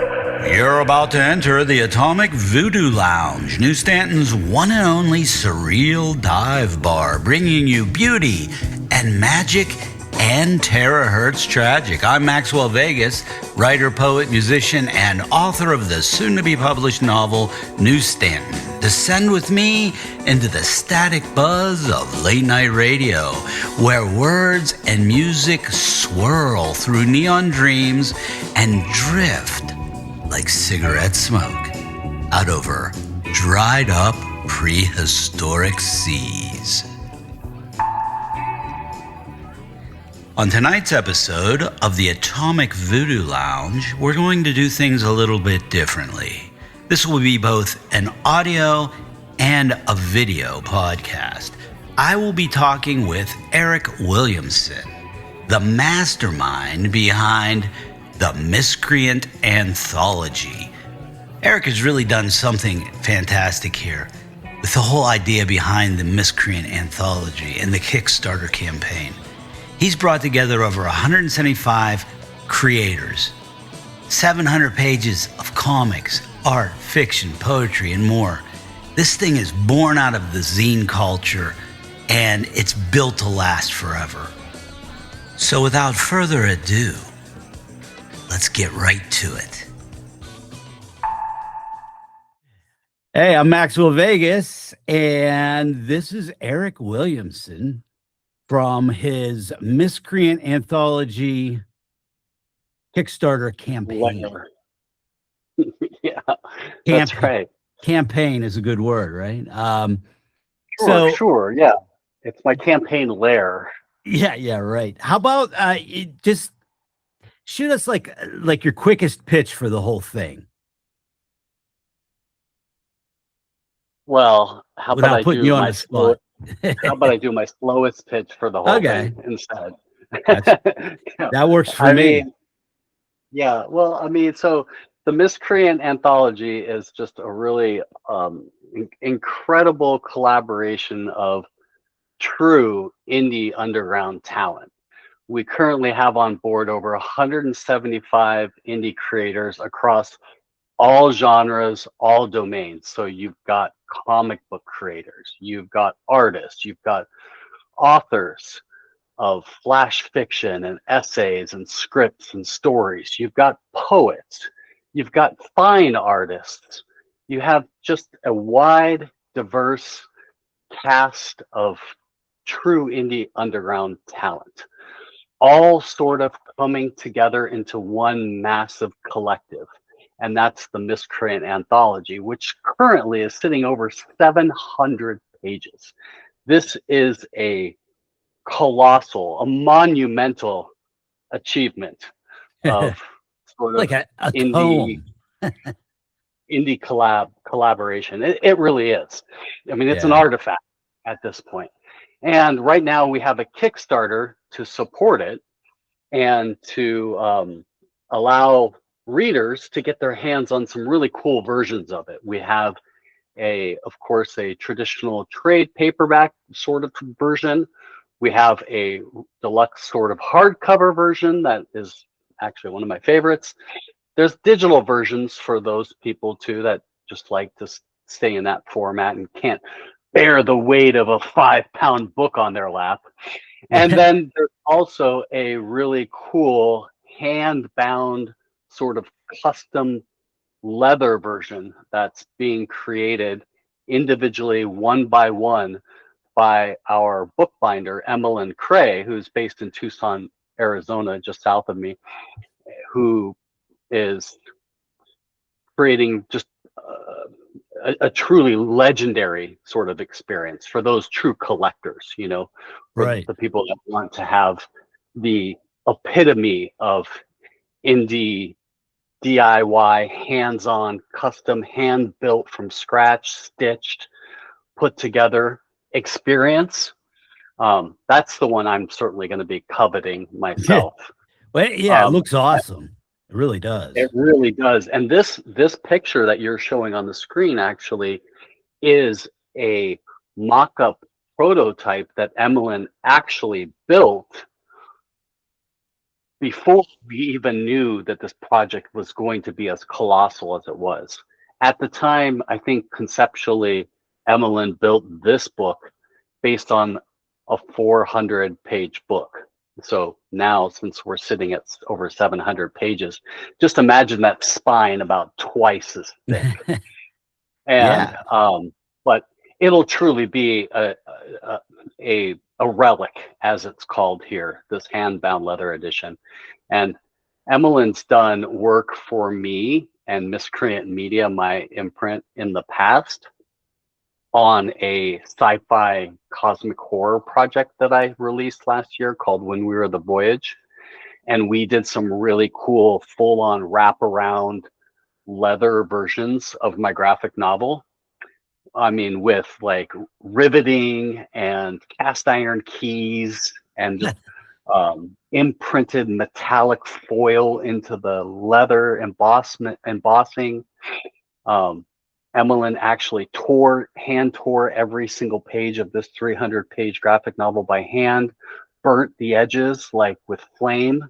You're about to enter the Atomic Voodoo Lounge, New Stanton's one and only surreal dive bar, bringing you beauty and magic and terahertz tragic. I'm Maxwell Vegas, writer, poet, musician, and author of the soon-to-be-published novel, New Stanton. Descend with me into the static buzz of late-night radio, where words and music swirl through neon dreams and drift like cigarette smoke out over dried-up prehistoric seas. On tonight's episode of the Atomic Voodoo Lounge, we're going to do things a little bit differently. This will be both an audio and a video podcast. I will be talking with Eric Williamson, the mastermind behind the Miscreant Anthology. Eric has really done something fantastic here with the whole idea behind the Miscreant Anthology and the Kickstarter campaign. He's brought together over 175 creators, 700 pages of comics, art, fiction, poetry, and more. This thing is born out of the zine culture, and it's built to last forever. So without further ado, let's get right to it. Hey, I'm Maxwell Vegas, and this is Eric Williamson from his Miscreant Anthology Kickstarter campaign. Yeah, that's right. Campaign is a good word, right? Sure. Yeah, it's my campaign lair. Yeah, right. How about just shoot us like your quickest pitch for the whole thing? Well, how Without about I putting do you on my the spot? how about I do my slowest pitch for the whole thing instead? That works for me. Yeah, well, so the Miscreant Anthology is just a really incredible collaboration of true indie underground talent. We currently have on board over 175 indie creators across all genres, all domains. So you've got comic book creators, you've got artists, you've got authors of flash fiction and essays and scripts and stories. You've got poets, you've got fine artists. You have just a wide, diverse cast of true indie underground talent, all sort of coming together into one massive collective. And that's the Miscreant Anthology, which currently is sitting over 700 pages. This is a colossal, a monumental achievement of sort of like a indie collaboration. It really is. I mean, it's an artifact at this point. And right now we have a Kickstarter to support it and to allow readers to get their hands on some really cool versions of it. We have of course, a traditional trade paperback sort of version. We have a deluxe sort of hardcover version that is actually one of my favorites. There's digital versions for those people too that just like to stay in that format and can't bear the weight of a 5-pound book on their lap. And then there's also a really cool hand-bound sort of custom leather version that's being created individually, one by one, by our bookbinder, Emmeline Cray, who's based in Tucson, Arizona, just south of me, who is creating just a truly legendary sort of experience for those true collectors, for right. the people that want to have the epitome of indie DIY, hands-on, custom, hand-built from scratch, stitched, put together experience. That's the one I'm certainly going to be coveting myself. Well, yeah, it looks awesome. It really does. It really does. And this picture that you're showing on the screen actually is a mock-up prototype that Emmeline actually built before we even knew that this project was going to be as colossal as it was. At the time, I think conceptually, Emmeline built this book based on a 400-page book. So now, since we're sitting at over 700 pages, just imagine that spine about twice as thick. And but it'll truly be a relic, as it's called here, this hand-bound leather edition. And Emmeline's done work for me and Miscreant Media, my imprint, in the past on a sci-fi cosmic horror project that I released last year called When We Were the Voyage. And we did some really cool full-on wraparound leather versions of my graphic novel. I mean, with like riveting and cast iron keys and just imprinted metallic foil into the leather embossing. Emmeline actually hand tore every single page of this 300-page graphic novel by hand, burnt the edges like with flame,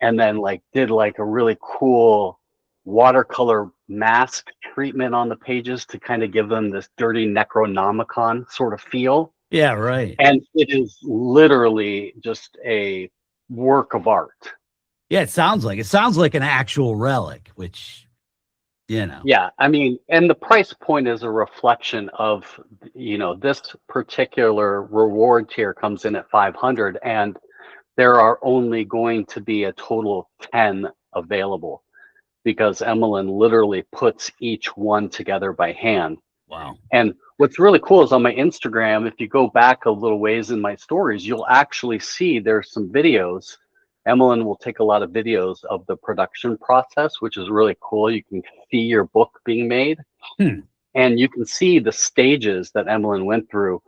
and then like did like a really cool watercolor mask treatment on the pages to kind of give them this dirty Necronomicon sort of feel. Yeah, right. And it is literally just a work of art. Yeah, it sounds like an actual relic, which, Yeah, I mean, and the price point is a reflection of, this particular reward tier comes in at 500, and there are only going to be a total of 10 available, because Emmeline literally puts each one together by hand. Wow. And what's really cool is on my Instagram, if you go back a little ways in my stories, you'll actually see there's some videos. Emmeline will take a lot of videos of the production process, which is really cool. You can see your book being made. And you can see the stages that Emmeline went through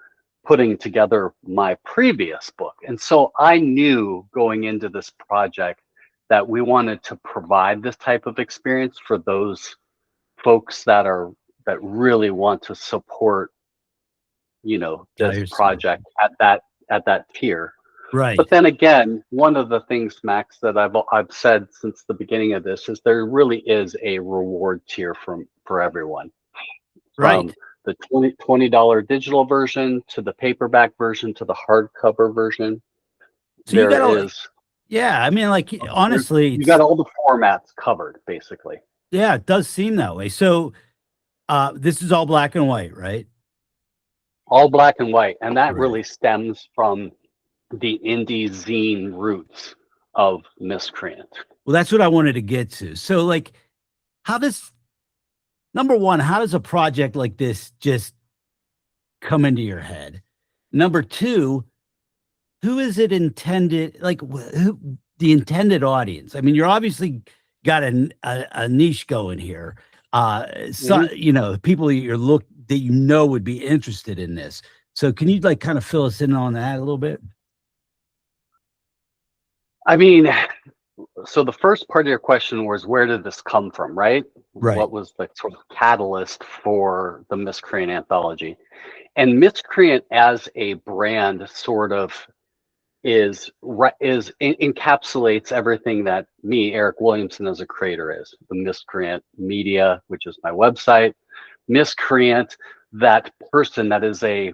putting together my previous book. And so I knew going into this project that we wanted to provide this type of experience for those folks that really want to support, this project at that tier. Right. But then again, one of the things, Max, that I've said since the beginning of this is there really is a reward tier for everyone. Right. From the $20 digital version to the paperback version to the hardcover version. So yeah, I mean, like, honestly, you got all the formats covered, basically. Yeah, it does seem that way. So this is all black and white, right? All black and white. And that really stems from the indie zine roots of Miscreant. Well, that's what I wanted to get to. So, like, number one, how does a project like this just come into your head? Number two, who is it intended, like, who the intended audience? I mean, you're obviously got a niche going here. People that would be interested in this. So can you like kind of fill us in on that a little bit? I mean, so the first part of your question was, where did this come from, right? What was the sort of catalyst for the Miscreant Anthology? And Miscreant as a brand sort of encapsulates everything that me, Eric Williamson, as a creator is. The Miscreant Media, which is my website. Miscreant, that person that is a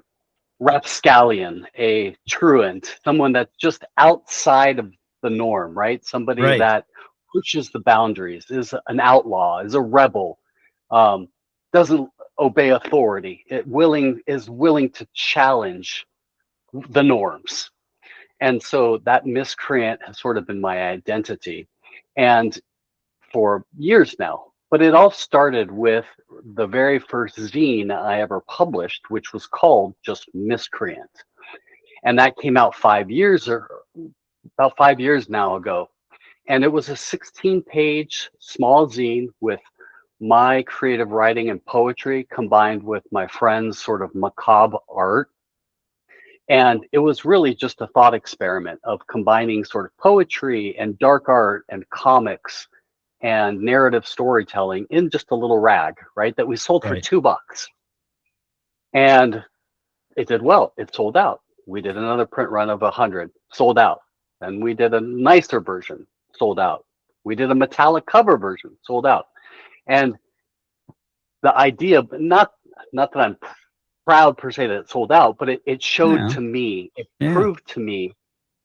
rapscallion, a truant, someone that's just outside of the norm, right? Somebody that pushes the boundaries, is an outlaw, is a rebel, doesn't obey authority, is willing to challenge the norms. And so that Miscreant has sort of been my identity, and for years now. But it all started with the very first zine I ever published, which was called just Miscreant. And that came out about 5 years now ago. And it was a 16-page small zine with my creative writing and poetry combined with my friend's sort of macabre art. And it was really just a thought experiment of combining sort of poetry and dark art and comics and narrative storytelling in just a little rag, right? That we sold for $2. And it did well. It sold out. We did another print run of 100, sold out. Then we did a nicer version, sold out. We did a metallic cover version, sold out. And the idea, not that I'm proud per se that it sold out, but it showed to me, it proved to me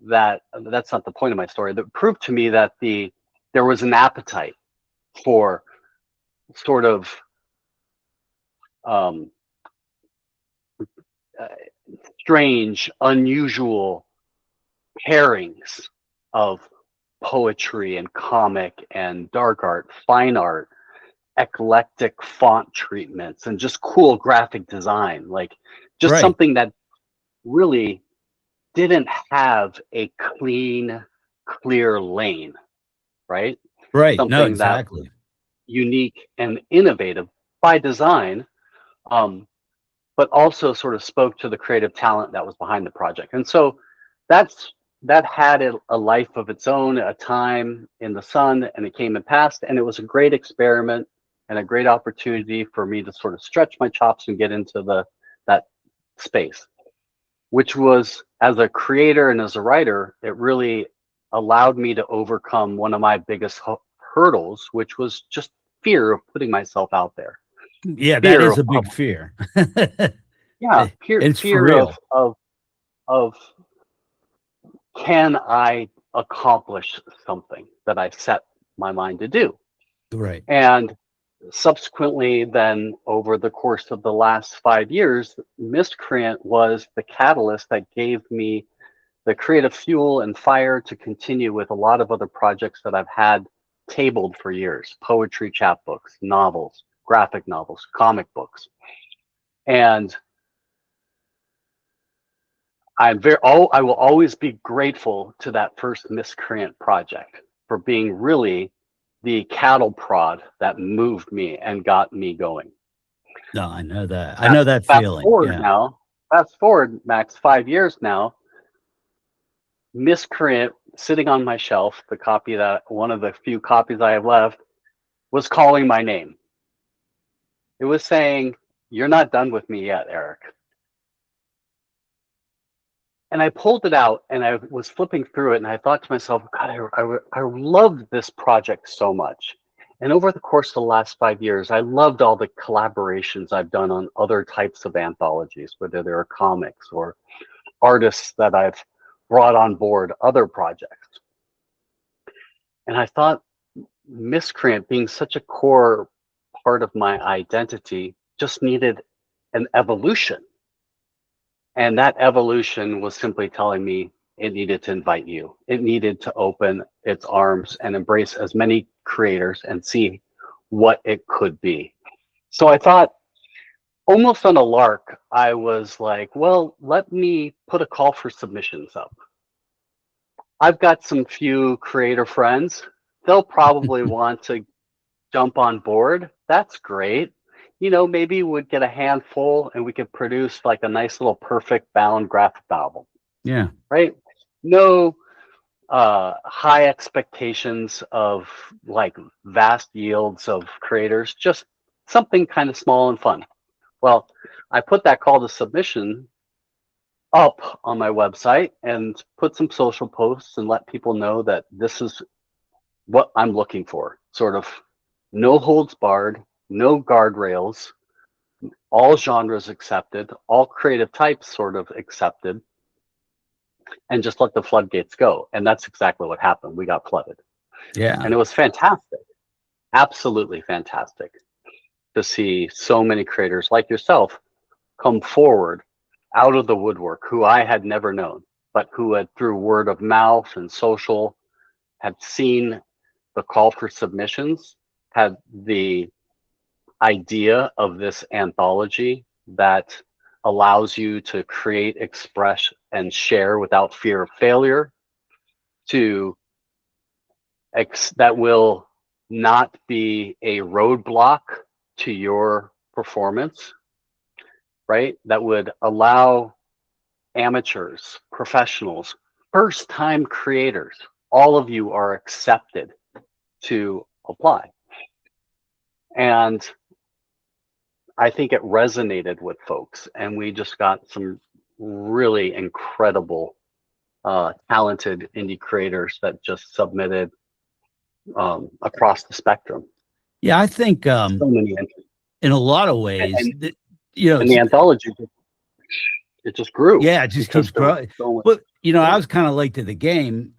that that's not the point of my story. That proved to me that there was an appetite for sort of strange, unusual pairings of poetry and comic and dark art, fine art, eclectic font treatments, and just cool graphic design. Like just something that really didn't have a clean, clear lane, right? Right. Something No, exactly. that unique and innovative by design, but also sort of spoke to the creative talent that was behind the project. And so that had a life of its own, a time in the sun, and it came and passed. And it was a great experiment and a great opportunity for me to sort of stretch my chops and get into that space, which was, as a creator and as a writer, it really allowed me to overcome one of my biggest hurdles, which was just fear of putting myself out there. Yeah, that is a big fear. Yeah, it's fear for real. of can I accomplish something that I set my mind to do? Right. And subsequently, then over the course of the last 5 years, Miscreant was the catalyst that gave me the creative fuel and fire to continue with a lot of other projects that I've had tabled for years: poetry, chapbooks, novels, graphic novels, comic books. And I will always be grateful to that first Miscreant project for being really the cattle prod that moved me and got me going. No, I know that. I know that feeling. Fast forward, Max, 5 years now, Miscreant sitting on my shelf, one of the few copies I have left, was calling my name. It was saying, "You're not done with me yet, Eric." And I pulled it out and I was flipping through it and I thought to myself, God, I loved this project so much. And over the course of the last 5 years, I loved all the collaborations I've done on other types of anthologies, whether they're comics or artists that I've brought on board other projects. And I thought Miscreant, being such a core part of my identity, just needed an evolution. And that evolution was simply telling me it needed to invite you. It needed to open its arms and embrace as many creators and see what it could be. So I thought, almost on a lark, I was like, well, let me put a call for submissions up. I've got some few creator friends. They'll probably want to jump on board. That's great. Maybe we'd get a handful and we could produce like a nice little perfect bound graphic novel. Yeah. Right? No high expectations of like vast yields of creators, just something kind of small and fun. Well, I put that call to submission up on my website and put some social posts and let people know that this is what I'm looking for. Sort of no holds barred, no guardrails, all genres accepted, all creative types sort of accepted, and just let the floodgates go. And that's exactly what happened. We got flooded. Yeah. And it was fantastic, absolutely fantastic to see so many creators like yourself come forward out of the woodwork, who I had never known, but who had, through word of mouth and social, had seen the call for submissions, had the idea of this anthology that allows you to create, express, and share without fear of failure, that will not be a roadblock to your performance, right? That would allow amateurs, professionals, first-time creators, all of you are accepted to apply. And I think it resonated with folks, and we just got some really incredible talented indie creators that just submitted across the spectrum. Yeah, I think So many entries. in a lot of ways, And, it's, the anthology, it just grew yeah, it just because keeps there was growing. so much. But I Yeah. was kind of late to the game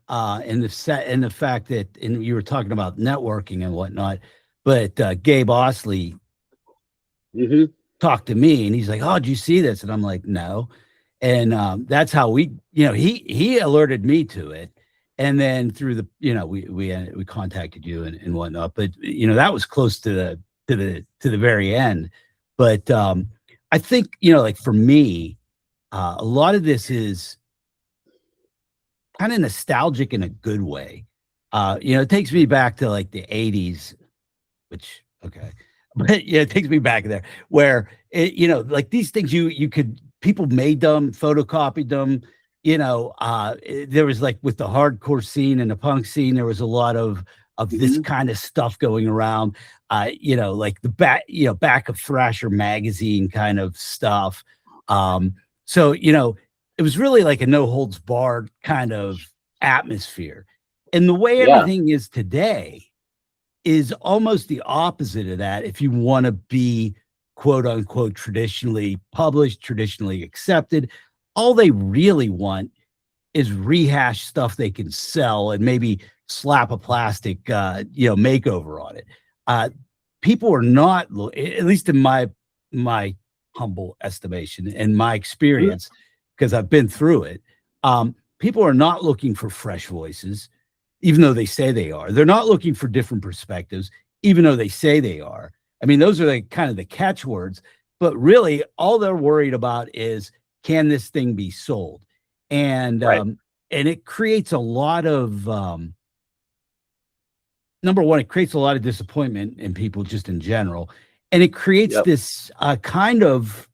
in the fact that, and you were talking about networking and whatnot, but Gabe Osley Mm-hmm. talked to me and he's like, "Oh, did you see this?" And I'm like, "No." And that's how we, he alerted me to it, and then through the, we contacted you and whatnot. But that was close to the very end. But I think like for me, a lot of this is kind of nostalgic in a good way. It takes me back to like the '80s, which okay, but yeah, it takes me back there where like these things people made them, photocopied them. There was like with the hardcore scene and the punk scene, there was a lot of this Mm-hmm. kind of stuff going around. Like the back of Thrasher magazine kind of stuff. So it was really like a no holds barred kind of atmosphere, and the way Yeah. everything is today is almost the opposite of that. If you want to be quote unquote traditionally published, traditionally accepted, all they really want is rehash stuff they can sell and maybe slap a plastic makeover on it. People are not, at least in my humble estimation and my experience, because I've been through it. People are not looking for fresh voices, even though they say they are. They're not looking for different perspectives, even though they say they are. I mean, those are the kind of the catchwords, but really all they're worried about is, can this thing be sold? And Right. And it creates a lot of number one, it creates a lot of disappointment in people just in general. And it creates Yep. this kind of,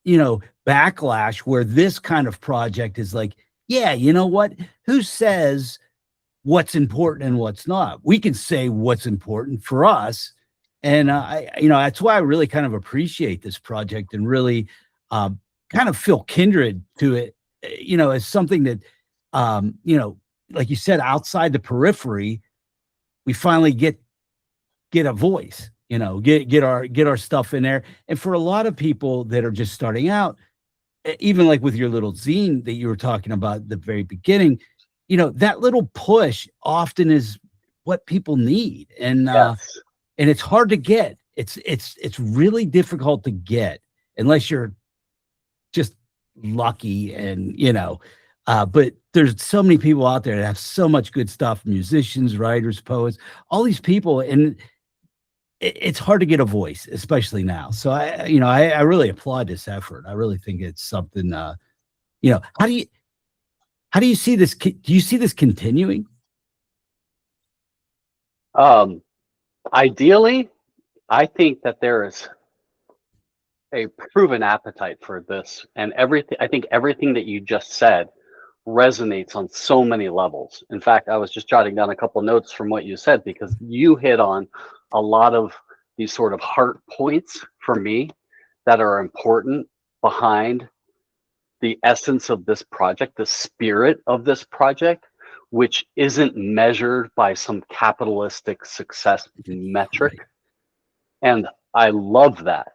backlash where this kind of project is like, yeah, you know what? Who says what's important and what's not? We can say what's important for us. And that's why I really kind of appreciate this project and really kind of feel kindred to it, as something that, like you said, outside the periphery, we finally get a voice, get our stuff in there. And for a lot of people that are just starting out, even like with your little zine that you were talking about at the very beginning, that little push often is what people need. And Yes. and it's hard to get. It's really difficult to get unless you're just lucky. And but there's so many people out there that have so much good stuff, musicians, writers, poets, all these people, and it's hard to get a voice, especially now. So I really applaud this effort. I really think it's something. How do you see this? Do you see this continuing? Ideally, I think that there is a proven appetite for this, and everything. I think everything that you just said resonates on so many levels. In fact, I was just jotting down a couple notes from what you said, because you hit on a lot of these sort of heart points for me that are important behind the essence of this project, the spirit of this project, which isn't measured by some capitalistic success metric. Right. And I love that.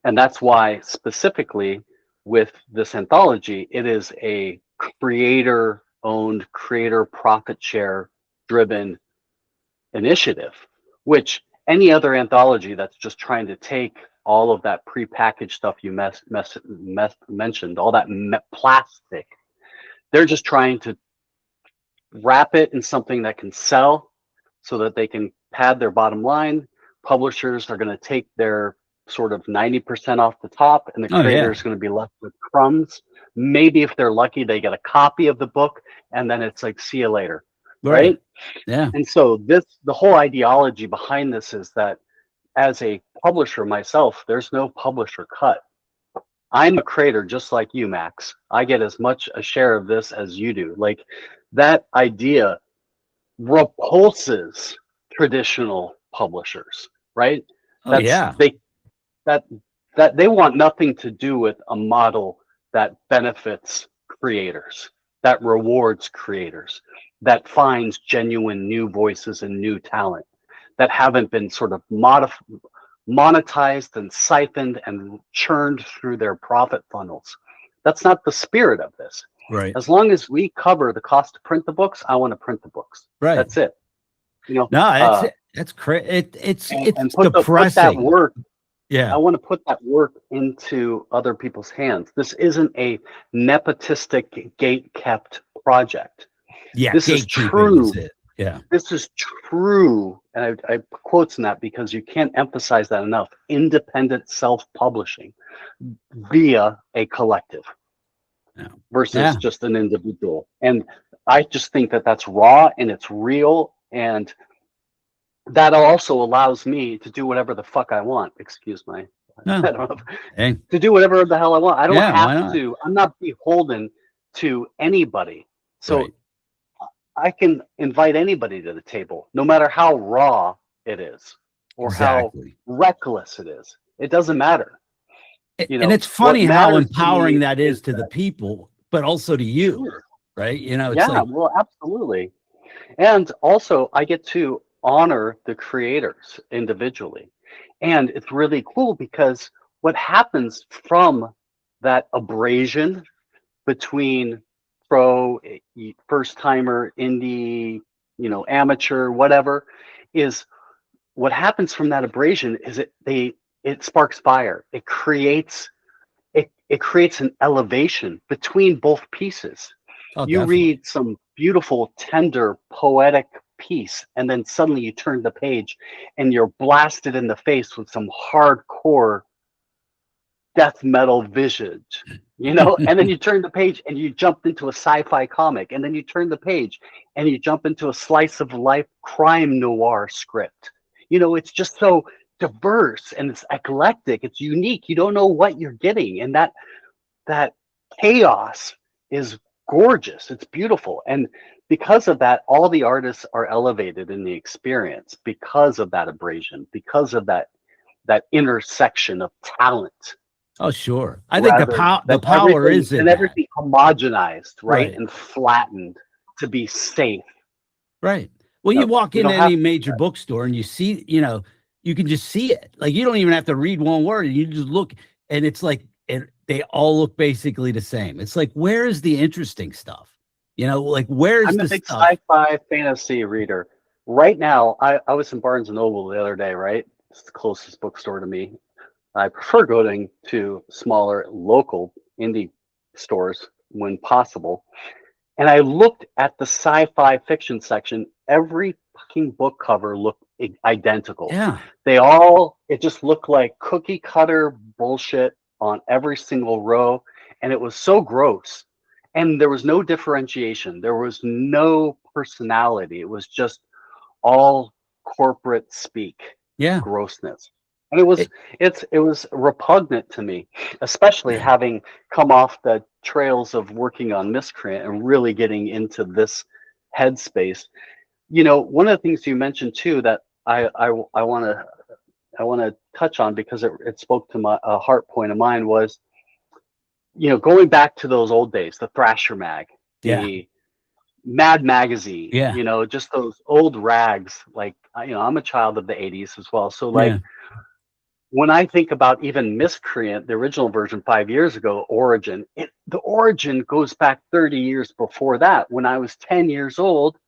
And that's why specifically with this anthology, it is a creator owned, creator profit share driven initiative, which any other anthology that's just trying to take all of that prepackaged stuff you mentioned, all that plastic, they're just trying to wrap it in something that can sell so that they can pad their bottom line. Publishers are going to take their sort of 90% off the top, and the creator is going to be left with crumbs. Maybe if they're lucky, they get a copy of the book, and then it's like, see you later. Right? Yeah. And so the whole ideology behind this is that as a publisher myself, there's no publisher cut. I'm a creator just like you, Max. I get as much a share of this as you do. Like, that idea repulses traditional publishers, right? Oh, yeah. That they want nothing to do with a model that benefits creators. that rewards creators, that finds genuine new voices and new talent that haven't been sort of monetized and siphoned and churned through their profit funnels. That's not the spirit of this. Right. As long as we cover the cost to print the books, I want to print the books. Right. That's it. You know. No, that's crazy. It's put that work. Yeah. I want to put that work into other people's hands. This isn't a nepotistic, gate-kept project. Yeah. This is true. Is it. Yeah. This is true. And I put quotes in that because you can't emphasize that enough. Independent self-publishing via a collective versus just an individual. And I just think that that's raw and it's real. And that also allows me to do whatever the fuck I want. Excuse my, I don't know, to do whatever the hell I want. I don't have to. I'm not beholden to anybody. So I can invite anybody to the table, no matter how raw it is or how reckless it is. It doesn't matter. You know, and it's funny how empowering that is to the people, but also to you, right? You know, it's well, absolutely. And also, I get to honor the creators individually. And it's really cool because what happens from that abrasion between pro, first timer, indie, you know, amateur, whatever, is what happens from that abrasion is it sparks fire. It creates an elevation between both pieces. You read some beautiful, tender, poetic piece, and then suddenly you turn the page and you're blasted in the face with some hardcore death metal visage, you know, and then you turn the page and you jump into a sci-fi comic, and then you turn the page and you jump into a slice of life crime noir script. You know, it's just so diverse and it's eclectic, it's unique. You don't know what you're getting, and that chaos is gorgeous. It's beautiful. And because of that, all the artists are elevated in the experience because of that abrasion, because of that intersection of talent. Oh, sure. I think the power is in everything homogenized, right? And flattened to be safe. Right. Well, you walk into any major bookstore and you see, you know, you can just see it. Like, you don't even have to read one word. You just look, and it's like, they all look basically the same. It's like, where is the interesting stuff? You know, like, where's I'm a big sci-fi fantasy reader. Right now, I was in Barnes & Noble the other day, right? It's the closest bookstore to me. I prefer going to smaller, local indie stores when possible. And I looked at the sci-fi fiction section. Every fucking book cover looked identical. Yeah. It just looked like cookie cutter bullshit on every single row. And it was so gross. And there was no differentiation. There was no personality. It was just all corporate speak. Yeah. Grossness. And it was repugnant to me, especially having come off the trails of working on Miscreant and really getting into this headspace. You know, one of the things you mentioned too that I want to touch on, because it spoke to a heart point of mine, was, you know, going back to those old days, the Thrasher mag, the Mad Magazine, you know, just those old rags. Like, you know, I'm a child of the 80s as well, so like. When I think about even Miscreant, the original version 5 years ago, Origin, the origin goes back 30 years before that, when I was 10 years old,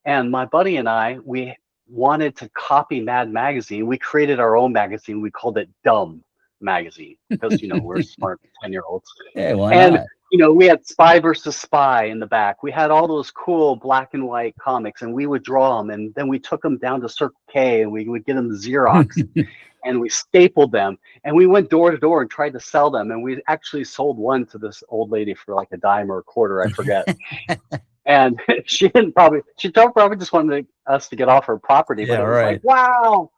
and my buddy and I, we wanted to copy Mad Magazine. We created our own magazine. We called it Dumb Magazine because, you know, we're smart 10-year-olds. Yeah, why not? You know, we had Spy versus Spy in the back. We had all those cool black and white comics, and we would draw them, and then we took them down to Circle K, and we would get them Xerox. And we stapled them, and we went door to door and tried to sell them. And we actually sold one to this old lady for like a dime or a quarter, I forget. And she probably just wanted us to get off her property. But it was like, wow,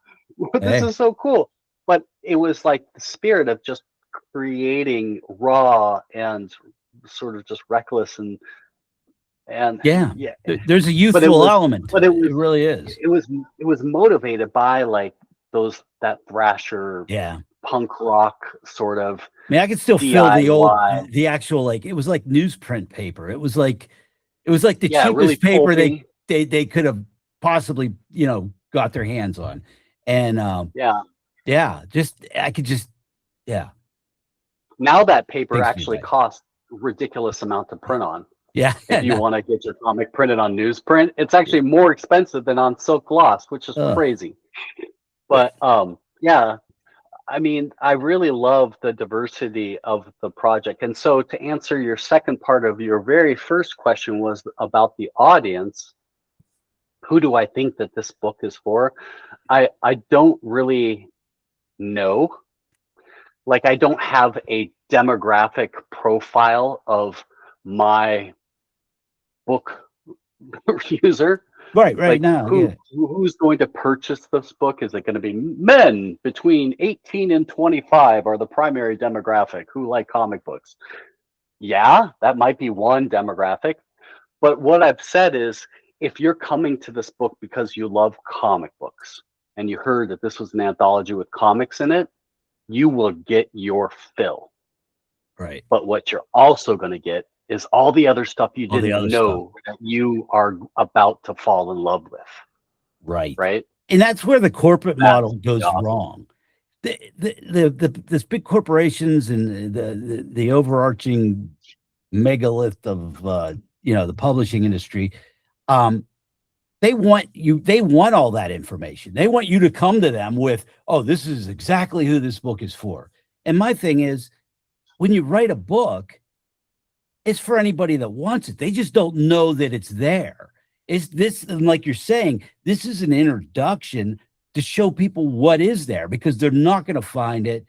this is so cool. But it was like the spirit of just creating raw and sort of just reckless and there's a youthful element. But it really is. It was motivated by like that Thrasher punk rock sort of I mean, I could still feel DIY. the actual, like, it was like newsprint paper. It was like the cheapest really paper pulpy. they could have possibly, got their hands on. And I could just, yeah. Now that paper Takes me actually back. costs ridiculous amount to print on. Yeah. If you want to get your comic printed on newsprint, it's actually more expensive than on silk gloss, which is crazy. But yeah, I mean, I really love the diversity of the project. And so to answer your second part of your very first question was about the audience. Who do I think that this book is for? I don't really know. Like, I don't have a demographic profile of my book user. Right Like, now. who's going to purchase this book? Is it going to be men between 18 and 25 are the primary demographic who like comic books? Yeah, that might be one demographic. But what I've said is, if you're coming to this book because you love comic books and you heard that this was an anthology with comics in it, you will get your fill. Right. But what you're also going to get is all the other stuff you didn't know that you are about to fall in love with. Right. Right. And that's where the corporate model goes wrong. This big corporations and the overarching megalith of the publishing industry, they want all that information. They want you to come to them with, oh, this is exactly who this book is for. And my thing is, when you write a book, it's for anybody that wants it. They just don't know that it's there. It's this, and like you're saying, this is an introduction to show people what is there, because they're not going to find it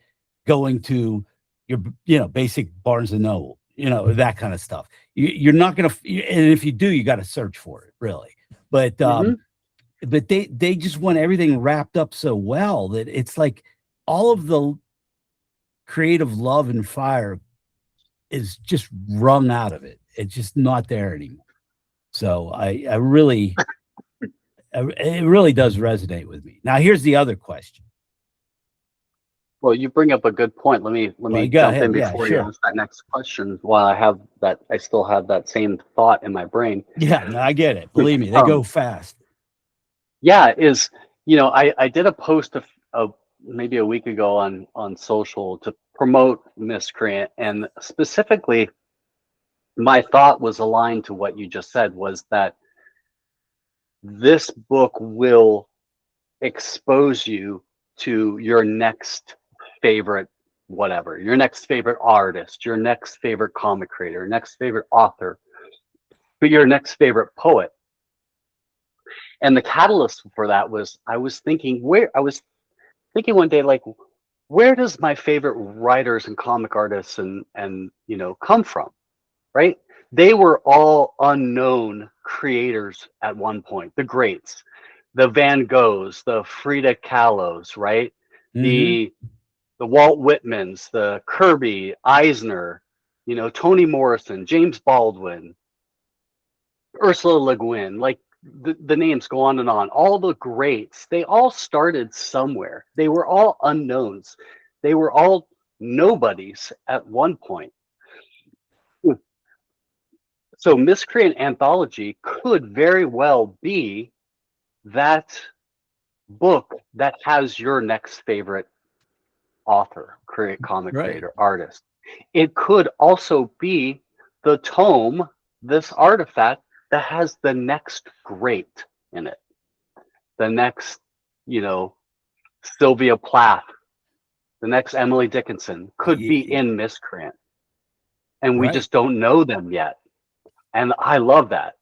going to your, basic Barnes and Noble, that kind of stuff. You're not going to, and if you do, you got to search for it, really. But but they just want everything wrapped up so well that it's like all of the creative love and fire is just wrung out of it. It's just not there anymore. So it really does resonate with me. Now, here's the other question. Well, you bring up a good point. Let me jump in before you ask that next question. While I still have that same thought in my brain. Yeah, no, I get it. Believe me, they go fast. Yeah, I did a post of maybe a week ago on social to promote Miscreant, and specifically my thought was aligned to what you just said, was that this book will expose you to your next favorite whatever, your next favorite artist, your next favorite comic creator, next favorite author, but your next favorite poet. And the catalyst for that was I was thinking one day, like, where does my favorite writers and comic artists and come from? Right? They were all unknown creators at one point. The greats, the Van Goghs, the Frida Kahlos, right? The Walt Whitmans, the Kirby, Eisner, Toni Morrison, James Baldwin, Ursula Le Guin, like the names go on and on. All the greats, they all started somewhere. They were all unknowns. They were all nobodies at one point. So Miscreant Anthology could very well be that book that has your next favorite author, comic creator, artist. It could also be the tome, this artifact, that has the next great in it. The next, Sylvia Plath, the next Emily Dickinson could be in Miscreant. And we just don't know them yet. And I love that.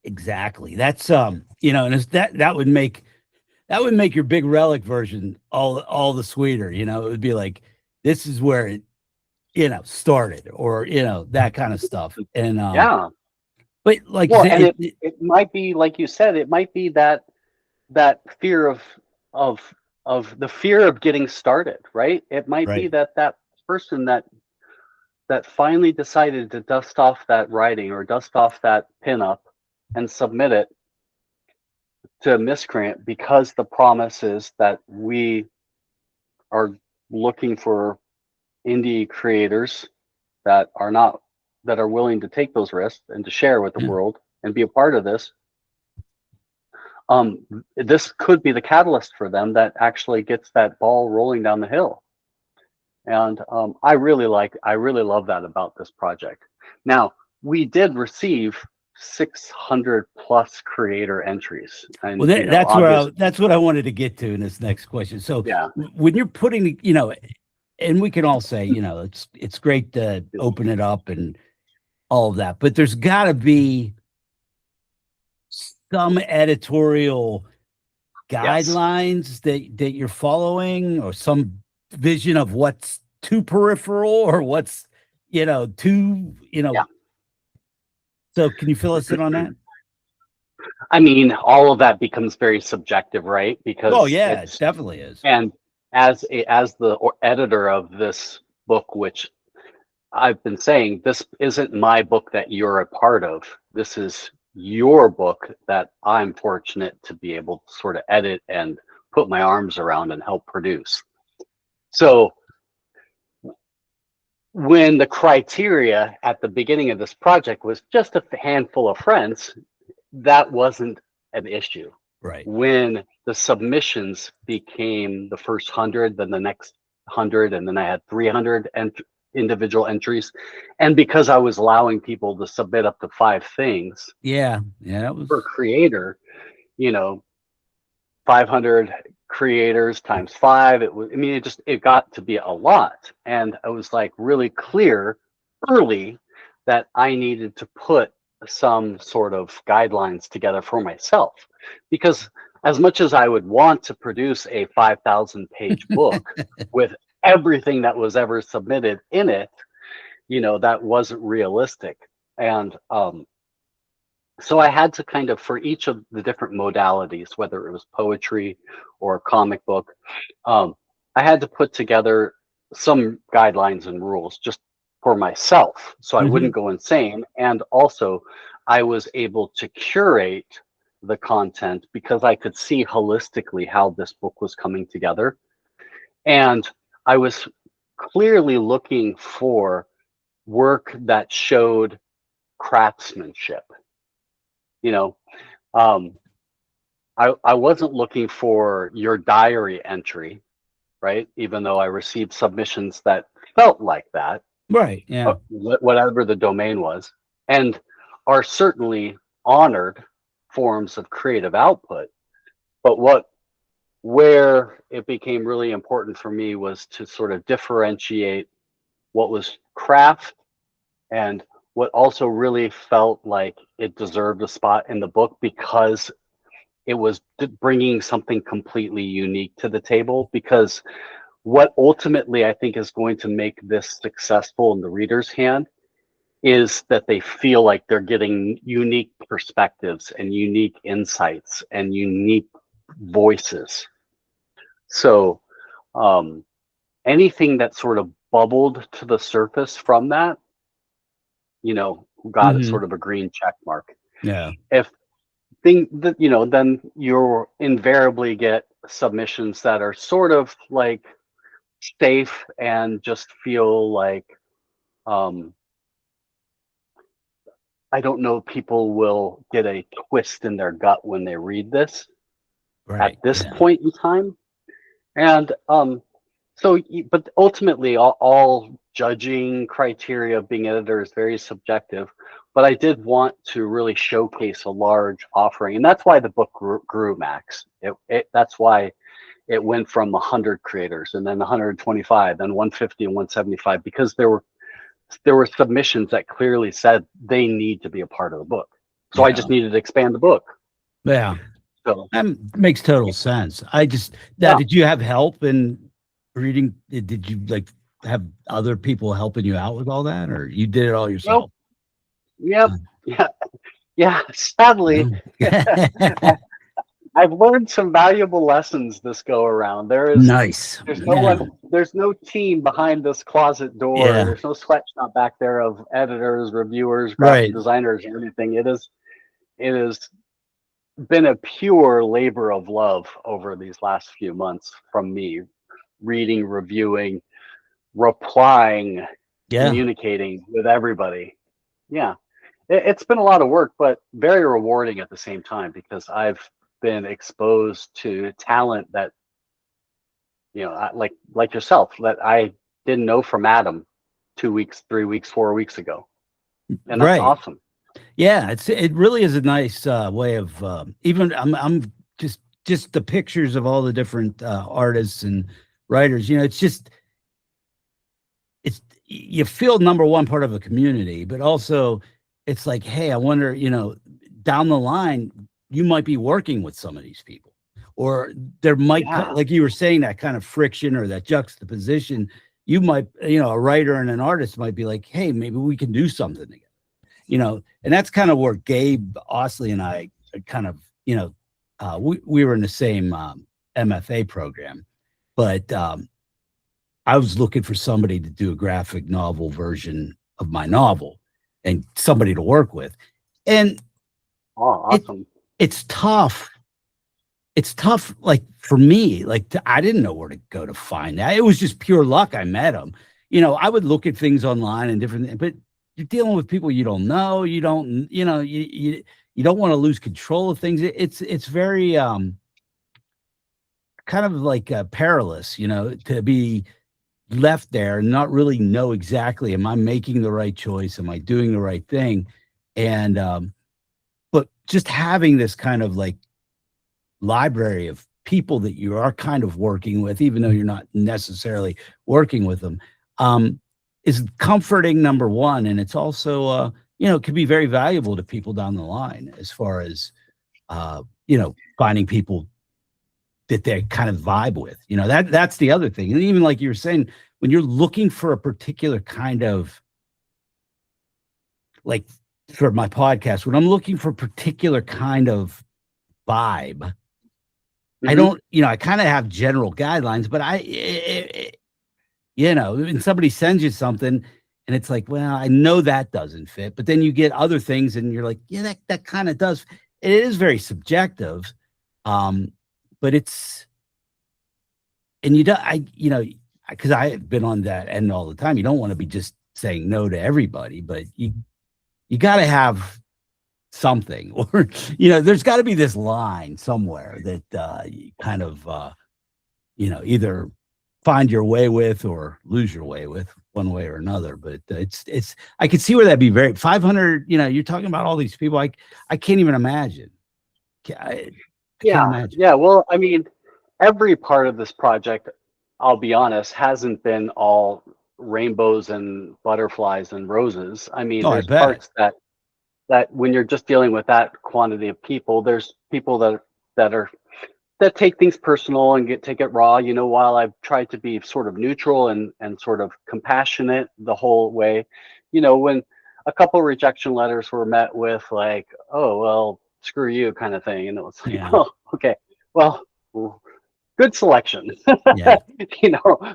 Exactly. That's and it's that would make your big relic version all the sweeter. It would be like, this is where it started, or that kind of stuff. And but like, it might be, like you said, it might be that fear of the fear of getting started, right? It might be that person that finally decided to dust off that writing or dust off that pinup and submit it to Miscreant, because the promise is that we are looking for indie creators that are willing to take those risks and to share with the world and be a part of this, this could be the catalyst for them that actually gets that ball rolling down the hill. And I really love that about this project. Now, we did receive 600 plus creator entries. And well, that's what I wanted to get to in this next question. So yeah, when you're putting, and we can all say, it's great to open it up and all of that, but there's got to be some editorial guidelines that you're following, or some vision of what's too peripheral or what's too Yeah. So can you fill us in on that? I mean, all of that becomes very subjective, right? Because it definitely is. And as the editor of this book, which I've been saying, this isn't my book that you're a part of. This is your book that I'm fortunate to be able to sort of edit and put my arms around and help produce. So when the criteria at the beginning of this project was just a handful of friends, that wasn't an issue. Right. When the submissions became the first 100, then the next 100, and then I had 300 individual entries, and because I was allowing people to submit up to 5 things, that was per creator, 500 creators times 5. It got to be a lot, and I was like really clear early that I needed to put some sort of guidelines together for myself, because as much as I would want to produce a 5,000 page book with everything that was ever submitted in it, that wasn't realistic. And so I had to kind of, for each of the different modalities, whether it was poetry or comic book, I had to put together some guidelines and rules just for myself, so I wouldn't go insane. And also, I was able to curate the content because I could see holistically how this book was coming together. And I was clearly looking for work that showed craftsmanship. I wasn't looking for your diary entry, right? Even though I received submissions that felt like that. Right. Yeah. Whatever the domain was, and are certainly honored forms of creative output. But where it became really important for me was to sort of differentiate what was craft and what also really felt like it deserved a spot in the book, because it was bringing something completely unique to the table. Because what ultimately I think is going to make this successful in the reader's hand is that they feel like they're getting unique perspectives and unique insights and unique voices. So anything that sort of bubbled to the surface from that, got sort of a green check mark. Yeah. If then you'll invariably get submissions that are sort of like safe and just feel like, I don't know, people will get a twist in their gut when they read this at this point in time. And but ultimately all judging criteria of being editor is very subjective, but I did want to really showcase a large offering, and that's why the book grew, Max. That's why it went from 100 creators and then 125, then 150 and 175, because there were submissions that clearly said they need to be a part of the book. So I just needed to expand the book. Yeah. So that makes total sense. Did you have help in reading? Did you have other people helping you out with all that, or you did it all yourself? Yep. Yeah. Sadly, I've learned some valuable lessons this go around. Nice. There's no team behind this closet door. Yeah. There's no sweatshop back there of editors, reviewers, graphic designers, or anything. It has been a pure labor of love over these last few months from me, reading, reviewing, replying, Yeah. communicating with everybody. Yeah. It's been a lot of work, but very rewarding at the same time, because I've been exposed to talent that, like yourself, that I didn't know from Adam 2 weeks, 3 weeks, 4 weeks ago. And that's Right. awesome. Yeah, it really is a nice way of even I'm just the pictures of all the different artists and writers. It's you feel number one part of a community, but also it's like, hey, I wonder, down the line you might be working with some of these people, or there might like you were saying, that kind of friction or that juxtaposition. You might, a writer and an artist might be like, hey, maybe we can do something together. And that's kind of where Gabe Osley and I kind of, we were in the same MFA program, but I was looking for somebody to do a graphic novel version of my novel and somebody to work with. And awesome. It's tough. It's tough, like for me, I didn't know where to go to find that. It was just pure luck. I met him. I would look at things online and different, but you're dealing with people you don't know. You don't, you don't want to lose control of things. It's very kind of like perilous, to be left there and not really know exactly, am I making the right choice? Am I doing the right thing? And but just having this kind of like library of people that you are kind of working with, even though you're not necessarily working with them, is comforting, number one. And it's also, it can be very valuable to people down the line as far as, finding people that they kind of vibe with, that's the other thing. And even like you were saying, when you're looking for a particular kind of, like for my podcast, when I'm looking for a particular kind of vibe, I don't, I kind of have general guidelines, but and somebody sends you something and it's like, well, I know that doesn't fit, but then you get other things and you're like, yeah, that kind of does. It is very subjective. But it's, and because I've been on that end all the time. You don't want to be just saying no to everybody, but you got to have something, or, there's got to be this line somewhere that you kind of, either find your way with or lose your way with, one way or another. But it's I could see where that'd be very 500. You're talking about all these people. I can't even imagine. Yeah. Well, I mean, every part of this project, I'll be honest, hasn't been all rainbows and butterflies and roses. I mean, there's parts that when you're just dealing with that quantity of people, there's people that take things personal and take it raw. While I've tried to be sort of neutral and sort of compassionate the whole way, when a couple rejection letters were met with like, oh, well, screw you kind of thing. And it was like, oh, okay, well, good selection. Yeah.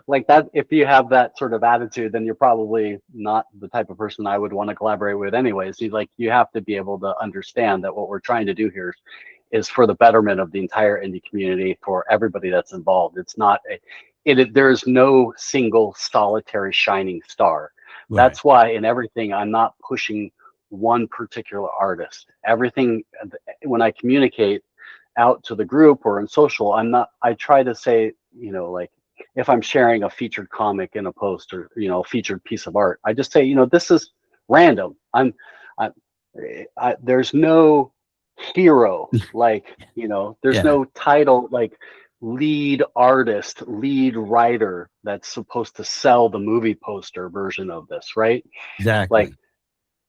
Like that, if you have that sort of attitude, then you're probably not the type of person I would want to collaborate with anyways. You have to be able to understand that what we're trying to do here is for the betterment of the entire indie community, for everybody that's involved. It's not there is no single solitary shining star. Right. That's why in everything, I'm not pushing one particular artist. Everything, when I communicate out to the group or in social, I try to say, like if I'm sharing a featured comic in a post or, a featured piece of art, I just say, this is random. There's no hero, like, there's no title, like lead artist, lead writer that's supposed to sell the movie poster version of this, right? Exactly. Like,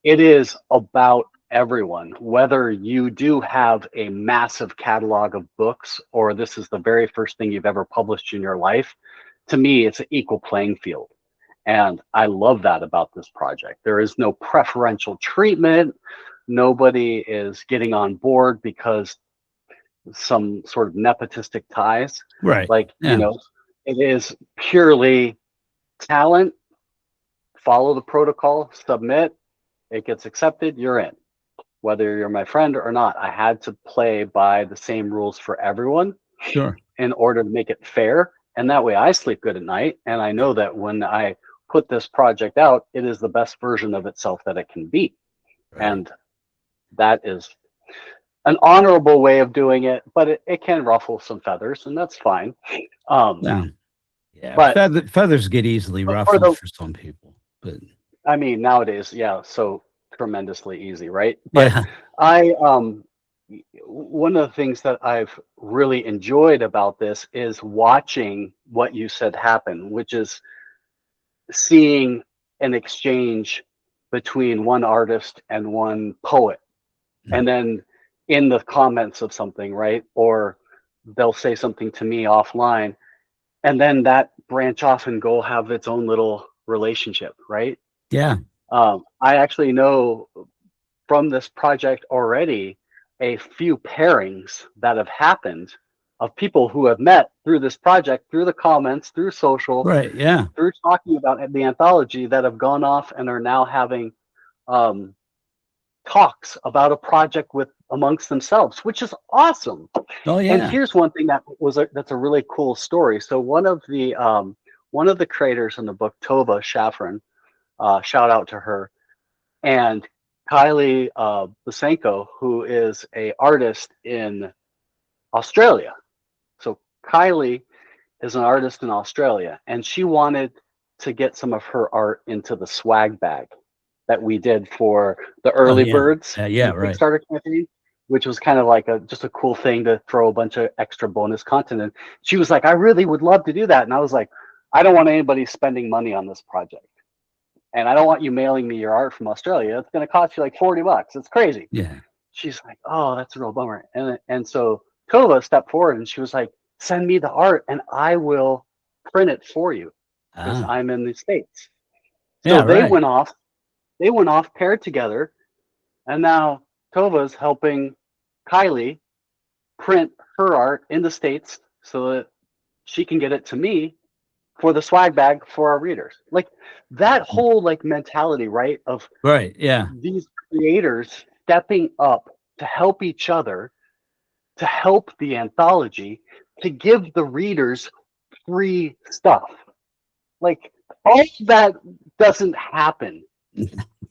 it is about everyone, whether you do have a massive catalog of books or this is the very first thing you've ever published in your life. To me, it's an equal playing field. And I love that about this project. There is no preferential treatment. Nobody is getting on board because some sort of nepotistic ties. Right. Like, it is purely talent, follow the protocol, submit, it gets accepted, you're in. Whether you're my friend or not, I had to play by the same rules for everyone. Sure. In order to make it fair. And that way I sleep good at night. And I know that when I put this project out, it is the best version of itself that it can be. Right. And that is an honorable way of doing it, but it can ruffle some feathers, and that's fine. Yeah, but feathers get easily ruffled for some people, but I mean, nowadays, yeah, so tremendously easy, right? But yeah, one of the things that I've really enjoyed about this is watching what you said happen, which is seeing an exchange between one artist and one poet. And then in the comments of something, right? Or they'll say something to me offline, and then that branch off and go have its own little relationship, right? yeah. I actually know from this project already a few pairings that have happened of people who have met through this project, through the comments, through social, Right, yeah. through talking about the anthology, that have gone off and are now having talks about a project with amongst themselves, which is awesome. Oh yeah. And here's one thing that's a really cool story. So one of the creators in the book, Tova Shafran, shout out to her, and Kylie Busenko, who is a artist in Australia. So Kylie is an artist in Australia, and she wanted to get some of her art into the swag bag that we did for the early birds right. Kickstarter campaign, which was kind of like just a cool thing to throw a bunch of extra bonus content in. She was like, I really would love to do that. And I was like, I don't want anybody spending money on this project. And I don't want you mailing me your art from Australia. It's going to cost you like $40. It's crazy. Yeah. She's like, oh, that's a real bummer. And so Tova stepped forward and she was like, send me the art and I will print it for you because I'm in the States. So they went off. They went off paired together, and now Tova's helping Kylie print her art in the States so that she can get it to me for the swag bag for our readers. Like that whole mentality, right? Of these creators stepping up to help each other, to help the anthology, to give the readers free stuff. Like all that doesn't happen.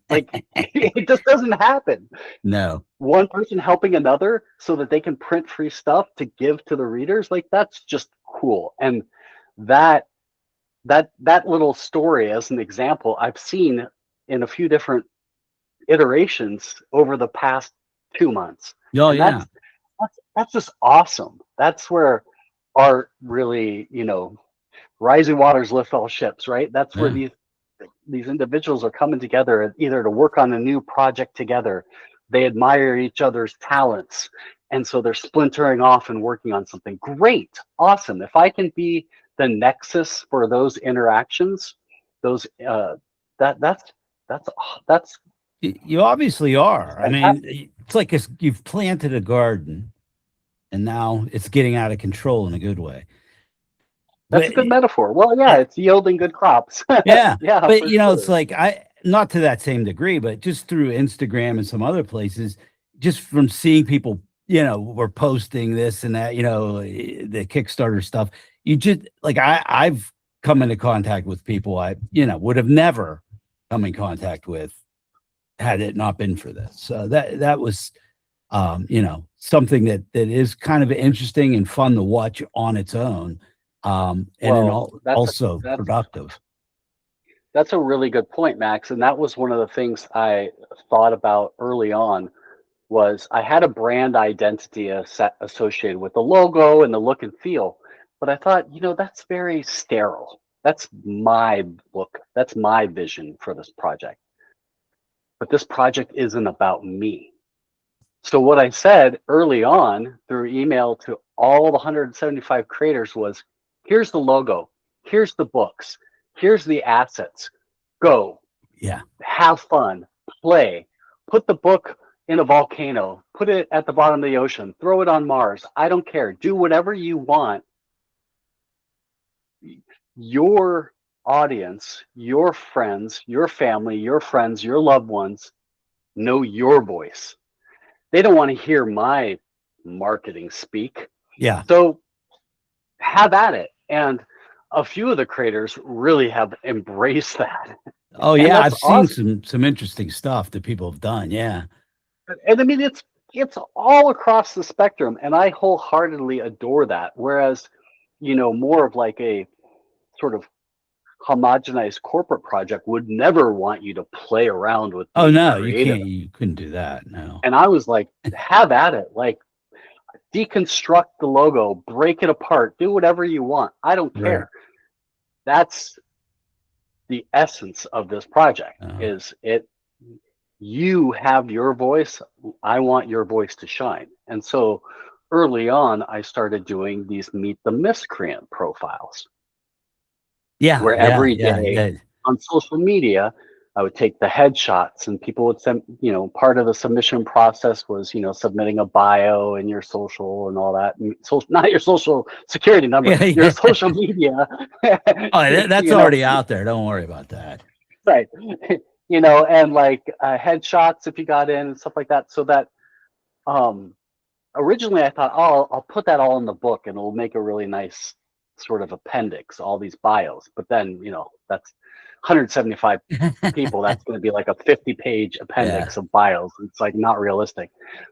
Like it just doesn't happen. No. One person helping another so that they can print free stuff to give to the readers, like that's just cool. And that little story as an example, I've seen in a few different iterations over the past 2 months. Oh, and yeah. That's just awesome. That's where art really, rising waters lift all ships, right? That's where these individuals are coming together either to work on a new project together. They admire each other's talents, and so they're splintering off and working on something great. Awesome. If I can be the nexus for those interactions, those that's you obviously are. I mean, it's like you've planted a garden and now it's getting out of control in a good way. That's a good metaphor. Well, yeah, it's yielding good crops. Yeah. But sure. it's like not to that same degree, but just through Instagram and some other places, just from seeing people, we're posting this and that, the Kickstarter stuff. You just like I've come into contact with people I, would have never come in contact with had it not been for this. So that was something that is kind of interesting and fun to watch on its own. Also productive. That's a really good point, Max. And that was one of the things I thought about early on was I had a brand identity associated with the logo and the look and feel. But I thought, that's very sterile. That's my look. That's my vision for this project. But this project isn't about me. So what I said early on through email to all the 175 creators was, here's the logo, here's the books, here's the assets. Go. Yeah. Have fun. Play. Put the book in a volcano. Put it at the bottom of the ocean. Throw it on Mars. I don't care. Do whatever you want. Your audience, your friends, your family, your friends, your loved ones know your voice. They don't want to hear my marketing speak. Yeah. So have at it. And a few of the creators really have embraced that. Oh And yeah, that's I've seen awesome. some interesting stuff that people have done. Yeah. And I mean, it's all across the spectrum, and I wholeheartedly adore that. Whereas, more of like a sort of homogenized corporate project would never want you to play around with Oh the no, you creative. can't. You couldn't do that. No. And I was like, have at it. Like, deconstruct the logo, break it apart, do whatever you want. I don't Right. care. That's the essence of this project. Uh, Is it you have your voice? I want your voice to shine. And so early on, I started doing these Meet the Miscreant profiles, yeah. where Yeah. every Yeah. day Yeah. on social media, I would take the headshots and people would send, part of the submission process was, submitting a bio and your social and all that. So not your social security number, Yeah. your Yeah. social media. Oh, that's you know, already out there. Don't worry about that. right. And like headshots if you got in and stuff like that. So that um originally I thought, oh, I'll put that all in the book and it'll make a really nice sort of appendix, all these bios. But then, that's 175 people. That's going to be like a 50-page Yeah. appendix of bios. It's like not realistic.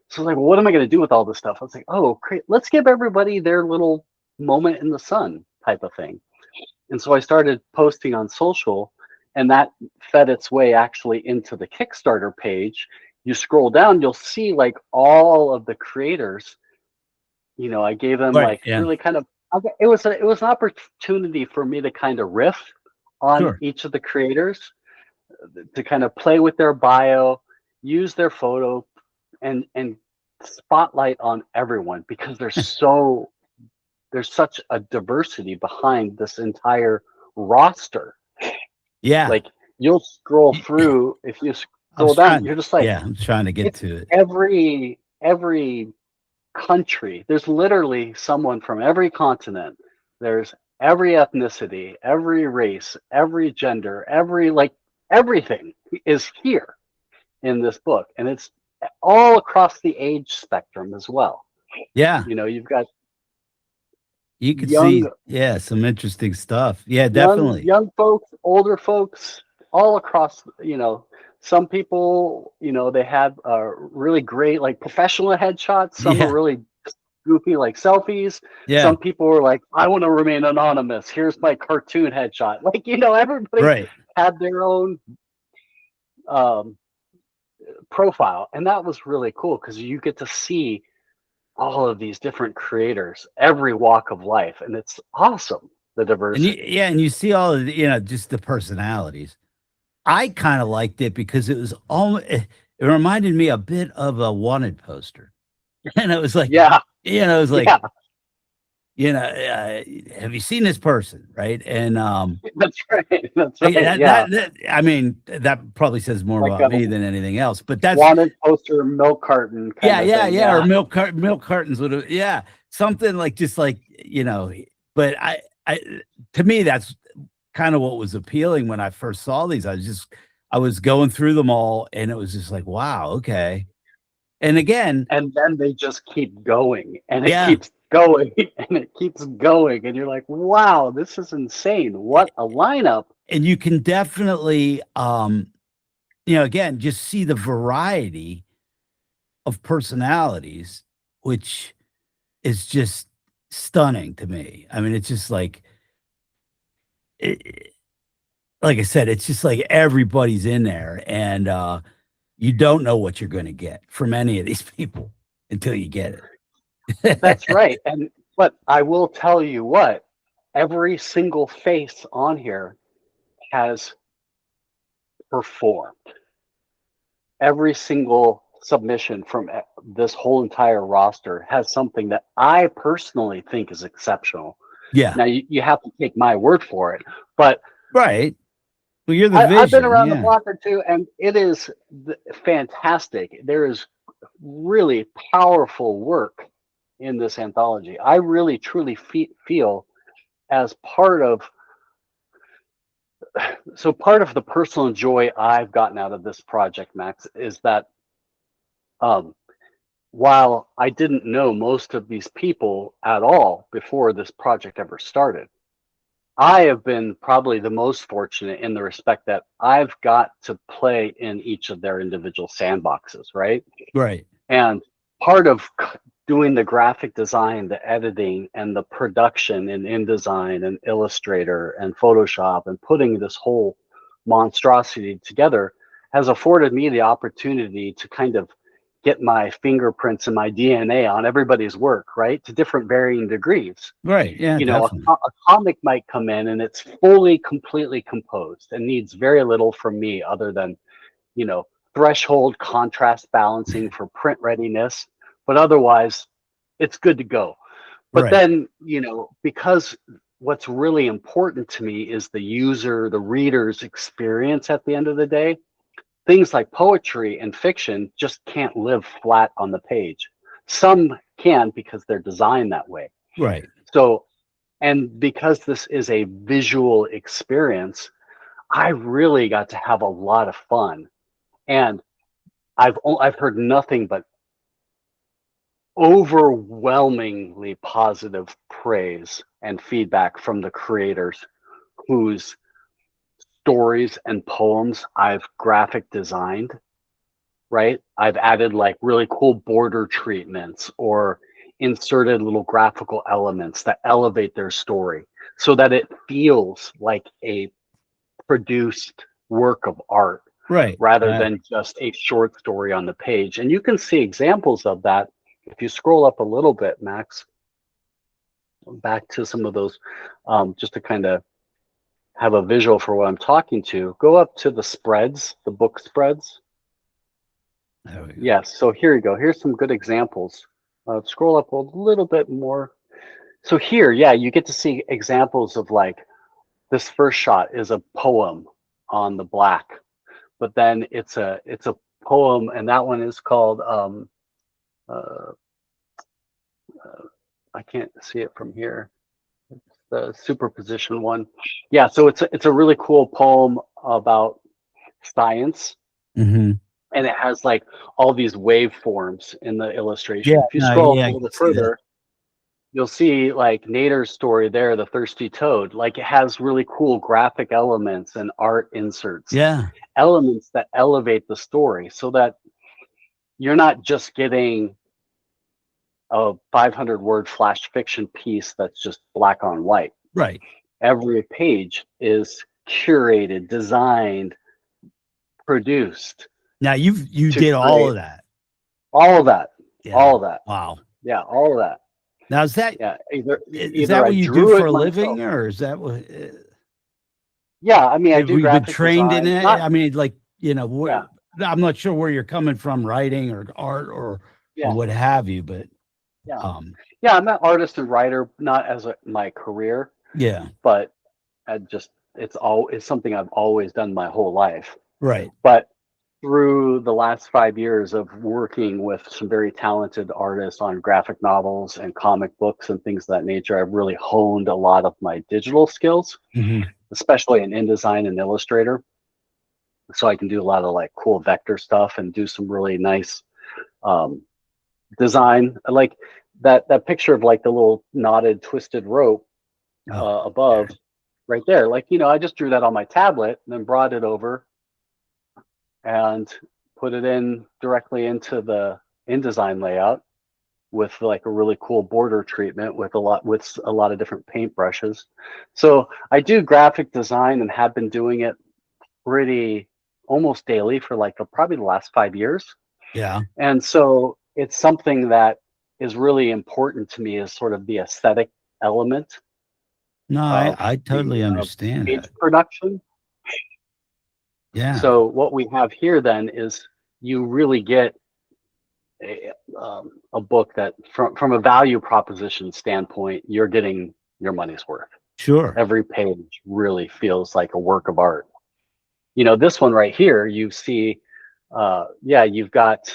So I was like, well, what am I going to do with all this stuff? I was like, oh, great. Let's give everybody their little moment in the sun type of thing. And so I started posting on social, and that fed its way actually into the Kickstarter page. You scroll down, you'll see like all of the creators. I gave them Right. like Yeah. really kind of. It was an opportunity for me to kind of riff on Sure. each of the creators, to kind of play with their bio, use their photo, and spotlight on everyone because there's such a diversity behind this entire roster. Yeah. Like you'll scroll Y- through, if you I scroll was down, trying. you're just like, Yeah, I'm trying to get it's to it. every country. There's literally someone from every continent. There's every ethnicity, every race, every gender, everything is here in this book, and it's all across the age spectrum as well. Yeah. You've got You could young see. Yeah, some interesting stuff. Yeah, young definitely. young folks, older folks, all across. Some people, they had really great like professional headshots. Some are Yeah. really goofy like selfies. Yeah. Some people were like, I want to remain anonymous, here's my cartoon headshot. Like, everybody Right. had their own um, profile, and that was really cool because you get to see all of these different creators, every walk of life, and it's awesome, the And diversity. and you see all of just the personalities. I kind of liked it because it was all it reminded me a bit of a wanted poster. And it was like, Yeah, it was like, yeah. have you seen this person? Right. And That's right. That's right. Yeah. I mean, that probably says more Like about a me than anything else. But that's wanted poster milk carton kind yeah, of yeah, thing. yeah. Or Yeah. milk cartons would have, yeah, something like just like, but I to me, that's kind of what was appealing when I first saw these. I was going through them all and it was just like, wow, okay. And again, And then they just keep going and it yeah, keeps going and it keeps going. And you're like, wow, this is insane. What a lineup. and you can definitely again, just see the variety of personalities, which is just stunning to me. I mean, it's just like like I said, it's just like everybody's in there, and you don't know what you're going to get from any of these people until you get it. That's right. But I will tell you what, every single face on here has performed. Every single submission from this whole entire roster has something that I personally think is exceptional. Yeah, Now you have to take my word for it, but right. Well, you're the I've been vision. around the Yeah, block or two, and it is fantastic. There is really powerful work in this anthology. I really truly feel as part of the personal joy I've gotten out of this project, Max, is that um, while I didn't know most of these people at all before this project ever started, I have been probably the most fortunate in the respect that I've got to play in each of their individual sandboxes, right? Right. And part of doing the graphic design, the editing, and the production in InDesign and Illustrator and Photoshop and putting this whole monstrosity together has afforded me the opportunity to kind of get my fingerprints and my DNA on everybody's work, right? To different varying degrees. Right. Yeah, You know, definitely. a comic might come in and it's fully, completely composed and needs very little from me other than, you know, threshold contrast balancing for print readiness, but otherwise it's good to go. But Right. then, you know, because what's really important to me is the user, the reader's experience at the end of the day. Things like poetry and fiction just can't live flat on the page. Some can because they're designed that way. Right. So, and because this is a visual experience, I really got to have a lot of fun. And I've heard nothing but overwhelmingly positive praise and feedback from the creators whose stories and poems I've graphic designed, right? I've added like really cool border treatments or inserted little graphical elements that elevate their story so that it feels like a produced work of art Right. rather than just a short story on the page. And you can see examples of that if you scroll up a little bit, Max, back to some of those, just to kind of have a visual for what I'm talking to. Go up to the spreads, the book spreads. There we go. Yes, so here you go. Here's some good examples. Scroll up a little bit more. So here, yeah, you get to see examples of like this first shot is a poem on the black, but then it's a poem, and that one is called I can't see it from here. It's the superposition one. Yeah, so it's a really cool poem about science, Mm-hmm. and it has like all these waveforms in the illustration. Yeah. If you No, scroll yeah, up a I little can see that. further, you'll see like Nader's story there, the thirsty toad. Like it has really cool graphic elements and art inserts, Yeah. elements that elevate the story so that you're not just getting a 500 word flash fiction piece that's just black on white. Right. Every page is curated, designed, produced Now you to did all of that. all of that. Yeah. All of that. Wow. Yeah, all of that. Now is that Yeah, is that I what you do drew for it a myself. living, or is that what? Yeah, I mean, I Have do we been graphic trained in design. it? I mean, like, you know, Yeah. I'm not sure where you're coming from, writing or art or Yeah. what have you, but Yeah. Yeah, I'm an artist and writer, not as my career, yeah, but it's something I've always done my whole life. right. But through the last 5 years of working with some very talented artists on graphic novels and comic books and things of that nature, I've really honed a lot of my digital skills, Mm-hmm. especially in InDesign and Illustrator. So I can do a lot of like cool vector stuff and do some really nice design. Like that picture of like the little knotted, twisted rope above, right there. Like, you know, I just drew that on my tablet and then brought it over and put it in directly into the InDesign layout with like a really cool border treatment with a lot of different paint brushes. So I do graphic design and have been doing it pretty almost daily for like probably the last 5 years. Yeah. And so it's something that is really important to me as sort of the aesthetic element. No, I totally understand Page that. production. Yeah. So what we have here then is you really get a book that from a value proposition standpoint, you're getting your money's worth. Sure. Every page really feels like a work of art. You know, this one right here, you see, you've got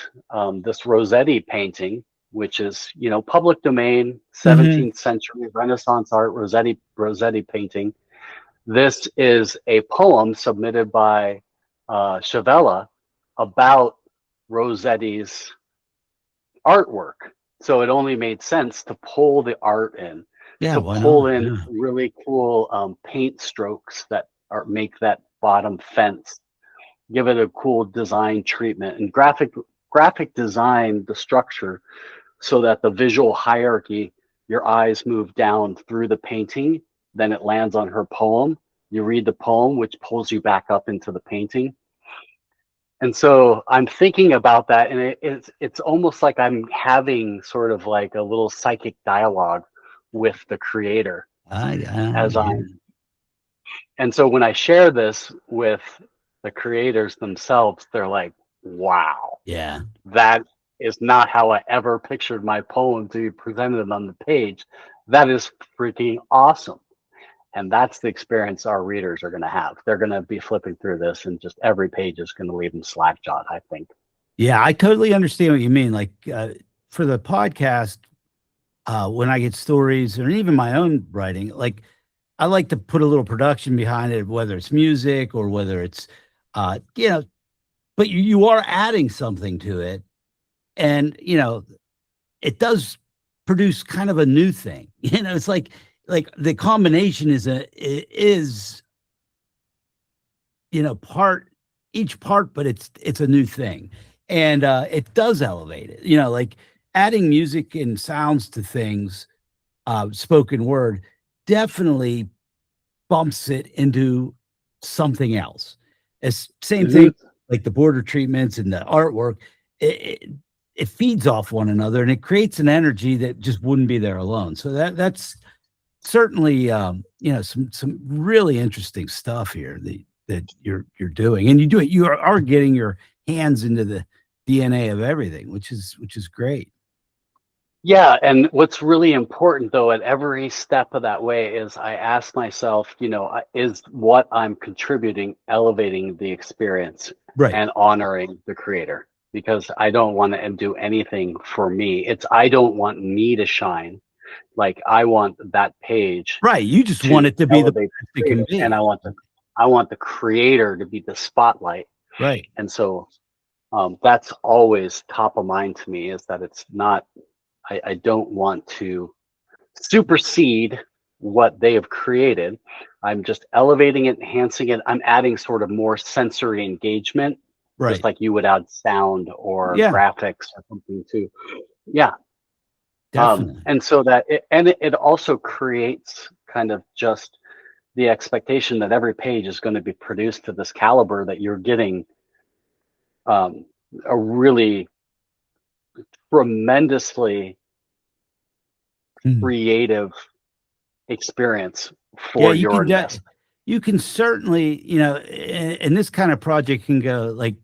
this Rossetti painting, which is, you know, public domain, 17th century Renaissance art, Rossetti painting. This is a poem submitted by Chavella about Rossetti's artwork. So it only made sense to pull the art in. Yeah, to why pull not? in Yeah. really cool paint strokes that make that bottom fence, give it a cool design treatment, and graphic design the structure so that the visual hierarchy, your eyes move down through the painting, then it lands on her poem. You read the poem, which pulls you back up into the painting. And so I'm thinking about that, and it's almost like I'm having sort of like a little psychic dialogue with the creator as Yeah. I'm. And so when I share this with the creators themselves, they're like, "Wow, Yeah. that is not how I ever pictured my poem to be presented on the page. That is freaking awesome." And that's the experience our readers are going to have. They're going to be flipping through this, and just every page is going to leave them slack-jawed, I think. Yeah, I totally understand what you mean. Like for the podcast, when I get stories or even my own writing, like I like to put a little production behind it, whether it's music or whether it's, but you are adding something to it. And, it does produce kind of a new thing. It's like the combination is each part, but it's a new thing. And it does elevate it, like adding music and sounds to things, spoken word definitely bumps it into something else. It's same thing like the border treatments and the artwork. It feeds off one another and it creates an energy that just wouldn't be there alone. So that's certainly some really interesting stuff here that you're doing, and you are getting your hands into the DNA of everything, which is great. Yeah, and what's really important though at every step of that way is I ask myself, is what I'm contributing elevating the experience Right. and honoring the creator? Because I don't want to do anything for me. I don't want me to shine. Like I want that page. Right. You just want it to be the best it can be. And I want the creator to be the spotlight. Right. And so that's always top of mind to me, is that it's not, I don't want to supersede what they have created. I'm just elevating it, enhancing it. I'm adding sort of more sensory engagement, right, just like you would add sound or graphics or something too. Yeah. Definitely. And so that it also creates kind of just the expectation that every page is going to be produced to this caliber, that you're getting a really tremendously creative experience for your investment. You can certainly, and this kind of project can go like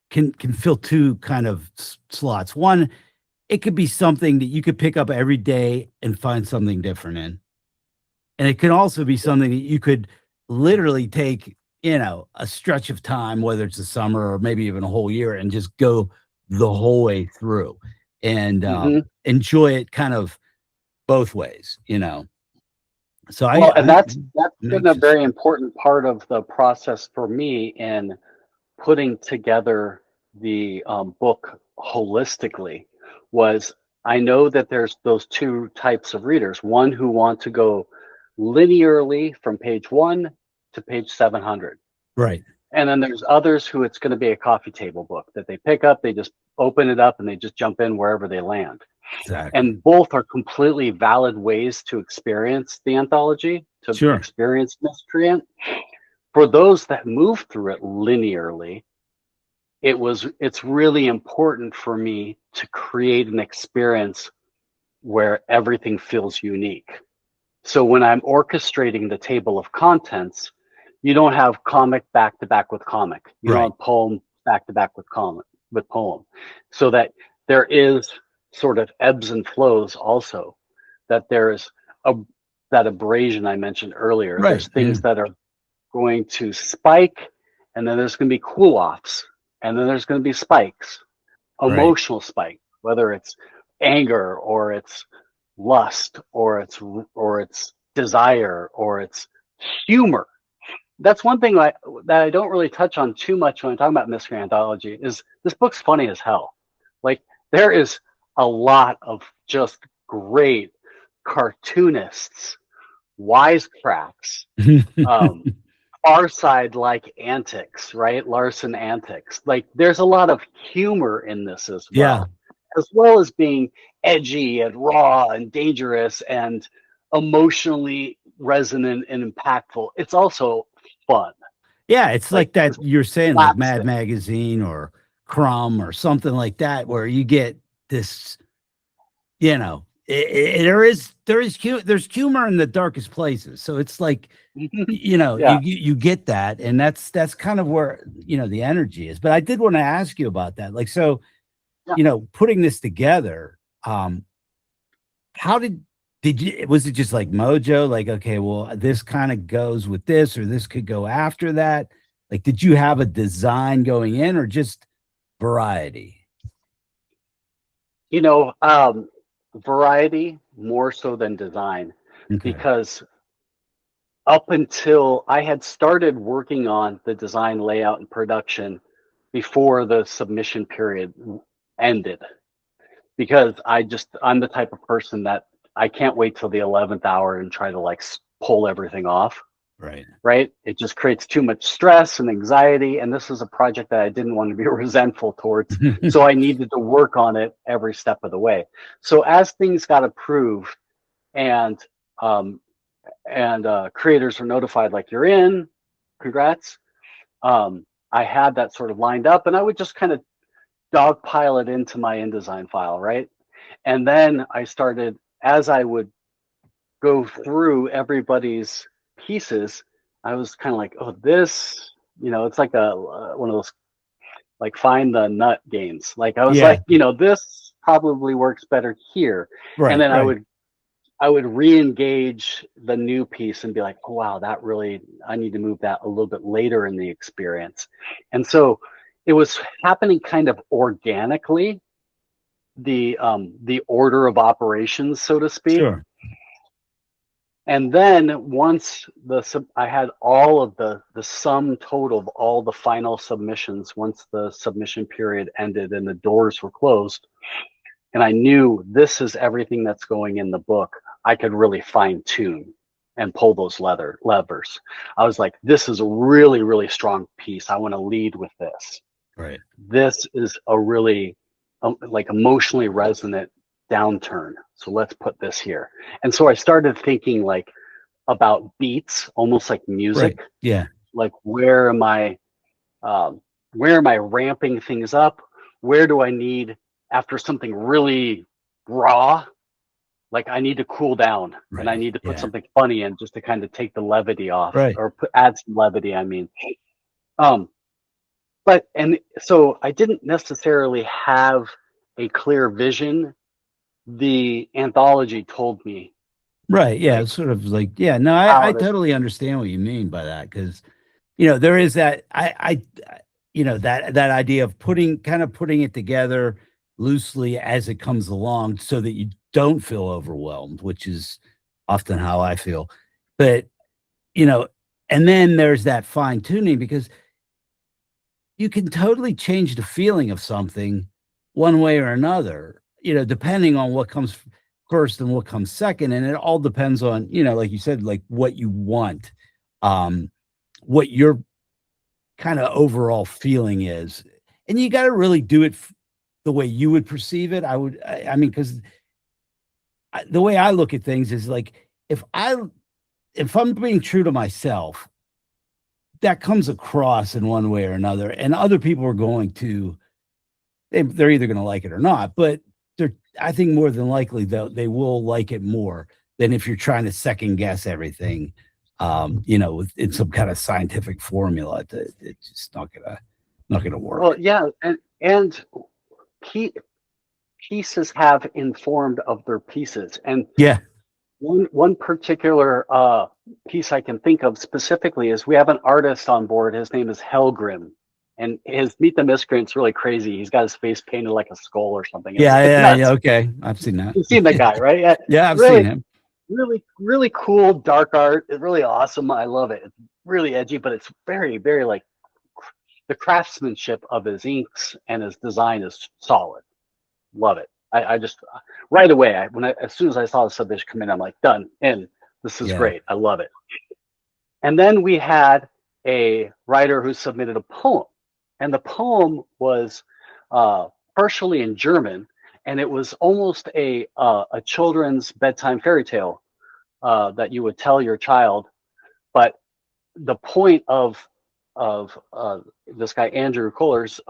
can fill two kind of slots. One, it could be something that you could pick up every day and find something different in. And it could also be something that you could literally take, a stretch of time, whether it's the summer or maybe even a whole year, and just go the whole way through and enjoy it kind of both ways, So that's been a very important part of the process for me in putting together the book holistically. Was I know that there's those two types of readers: one who want to go linearly from page 1 to page 700, right? And then there's others who it's going to be a coffee table book that they pick up, they just open it up, and they just jump in wherever they land. Exactly. And both are completely valid ways to experience the anthology, to experience Miscreant. For those that move through it linearly, it's really important for me to create an experience where everything feels unique. So when I'm orchestrating the table of contents, you don't have comic back to back with comic. You don't have poem back to back with poem. So that there is sort of ebbs and flows also, that there is that abrasion I mentioned earlier. Right. There's things that are going to spike, and then there's going to be cool offs, and then there's going to be spikes, emotional spikes, whether it's anger or it's lust or it's desire or it's humor. That's one thing that I don't really touch on too much when I'm talking about Miscreant Anthology, is this book's funny as hell. Like, there is a lot of just great cartoonists, wisecracks, Far Side like antics, right? Larson antics. Like there's a lot of humor in this Yeah. as well as being edgy and raw and dangerous and emotionally resonant and impactful. It's also fun. Yeah, it's like that you're saying, like Mad slapstick. Magazine or Crumb or something like that, where you get this, you know, there's humor in the darkest places. So it's like, you know, Yeah. you get that, and that's kind of where, you know, the energy is. But I did want to ask you about that. Like, so, Yeah. you know, putting this together, how did you, was it just like mojo, like, okay, well, this kind of goes with this, or this could go after that? Like, did you have a design going in, or just variety? You know, variety more so than design, Okay. because up until I had started working on the design, layout, and production before the submission period ended, because I'm the type of person that I can't wait till the 11th hour and try to like pull everything off. Right. It just creates too much stress and anxiety. And this is a project that I didn't want to be resentful towards. So I needed to work on it every step of the way. So as things got approved and creators were notified, like, you're in, congrats. I had that sort of lined up, and I would just kind of dogpile it into my InDesign file, right? And then I started, as I would go through everybody's pieces, I was kind of like, oh, this, you know, it's like one of those like find the nut games. Like I was like, you know, this probably works better here. Right. And then I would re-engage the new piece and be like, oh, wow, that really, I need to move that a little bit later in the experience. And so it was happening kind of organically, the order of operations, so to speak. Sure. And then once I had all of the sum total of all the final submissions, once the submission period ended and the doors were closed, and I knew this is everything that's going in the book, I could really fine tune and pull those levers. I was like, this is a really, really strong piece. I want to lead with this. Right. This is a really like emotionally resonant downturn. So let's put this here. And so I started thinking like about beats, almost like music. Right. Yeah. Like where am I ramping things up? Where do I need, after something really raw, like I need to cool down, right. and I need to put something funny in just to kind of take the levity off, right. or add some levity, I mean. But, and so I didn't necessarily have a clear vision. The anthology told me. Right. Yeah. Like, it's sort of like, yeah, no, I totally understand what you mean by that. Cause, you know, there is that, you know, that idea of putting it together loosely as it comes along so that you don't feel overwhelmed, which is often how I feel. But, you know, and then there's that fine tuning, because you can totally change the feeling of something one way or another, you know, depending on what comes first and what comes second. And it all depends on, you know, like you said, like what you want, what your kind of overall feeling is. And you got to really do it the way you would perceive it. I mean, because the way I look at things is like, if I'm being true to myself, that comes across in one way or another, and other people are going to, they're either going to like it or not, but I think more than likely they will like it more than if you're trying to second guess everything, you know, in some kind of scientific formula. It's just not gonna work. Well, yeah, and pieces have informed of their pieces, and yeah. One particular piece I can think of specifically is we have an artist on board. His name is Helgrim, and his Meet the Miscreant's really crazy. He's got his face painted like a skull or something. Yeah. Okay, I've seen that. You've seen that guy, right? Yeah, yeah, I've seen him. Really, really cool dark art. It's really awesome. I love it. It's really edgy, but it's very, very like the craftsmanship of his inks and his design is solid. Love it. I just right away, as soon as I saw the submission come in, I'm like, done, in. This is great. I love it. And then we had a writer who submitted a poem, and the poem was partially in German, and it was almost a children's bedtime fairy tale that you would tell your child. But the point of this guy Andrew Kohler's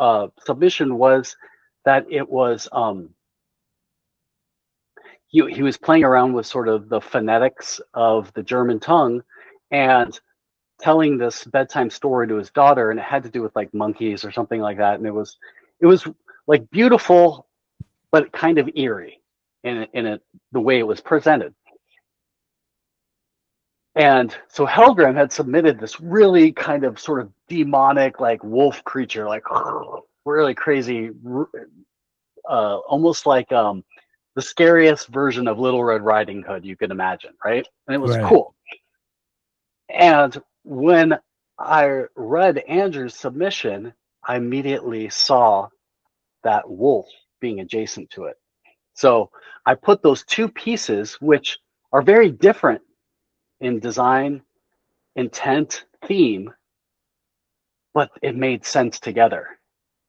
submission was that it was he was playing around with sort of the phonetics of the German tongue and telling this bedtime story to his daughter, and it had to do with like monkeys or something like that, and it was like beautiful but kind of eerie in the way it was presented. And so Helgrim had submitted this really kind of sort of demonic, like wolf creature, like really crazy, almost like the scariest version of Little Red Riding Hood you could imagine, right? And it was cool. And when I read Andrew's submission, I immediately saw that wolf being adjacent to it. So I put those two pieces, which are very different in design, intent, theme, but it made sense together.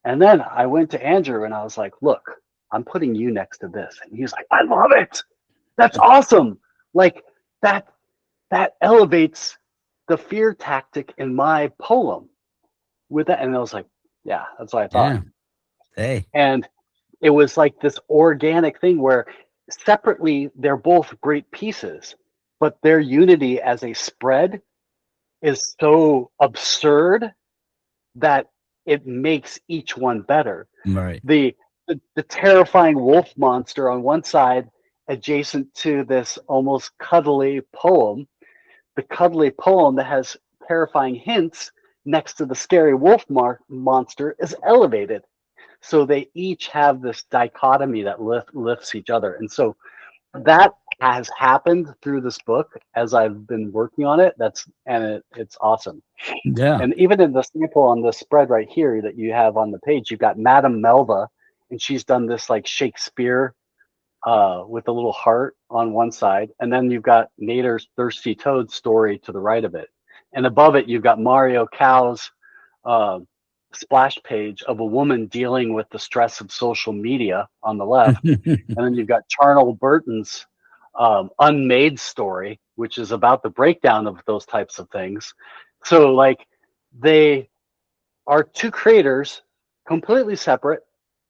And then I went to Andrew and I was like, look, I'm putting you next to this. And he's like, I love it. That's awesome. Like that elevates the fear tactic in my poem with that. And I was like, yeah, that's what I thought. Yeah. Hey. And it was like this organic thing where separately they're both great pieces, but their unity as a spread is so absurd that it makes each one better. Right. The terrifying wolf monster on one side adjacent to this almost cuddly poem, the cuddly poem that has terrifying hints next to the scary wolf monster is elevated. So they each have this dichotomy that lifts each other. And so that has happened through this book as I've been working on it. It's awesome. Yeah. And even in the sample on the spread right here that you have on the page, you've got Madame Melva, and she's done this like Shakespeare with a little heart on one side. And then you've got Nader's Thirsty Toad story to the right of it. And above it, you've got Mario Cow's splash page of a woman dealing with the stress of social media on the left. And then you've got Charnel Burton's Unmade story, which is about the breakdown of those types of things. So like they are two creators, completely separate,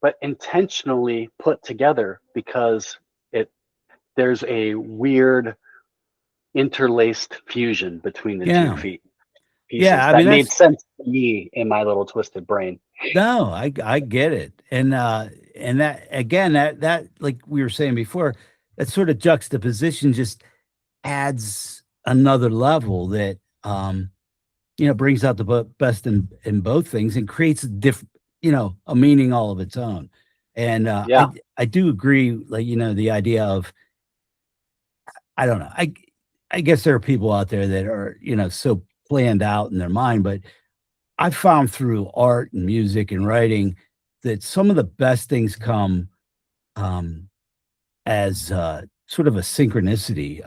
but intentionally put together because there's a weird interlaced fusion between the two feet. Pieces. Yeah, I that mean, made sense to me in my little twisted brain. No, I get it, and that again, that like we were saying before, that sort of juxtaposition just adds another level that brings out the best in both things and creates a meaning all of its own. And I do agree, like the idea of, I don't know, I guess there are people out there that are so planned out in their mind, but I've found through art and music and writing that some of the best things come as sort of a synchronicity,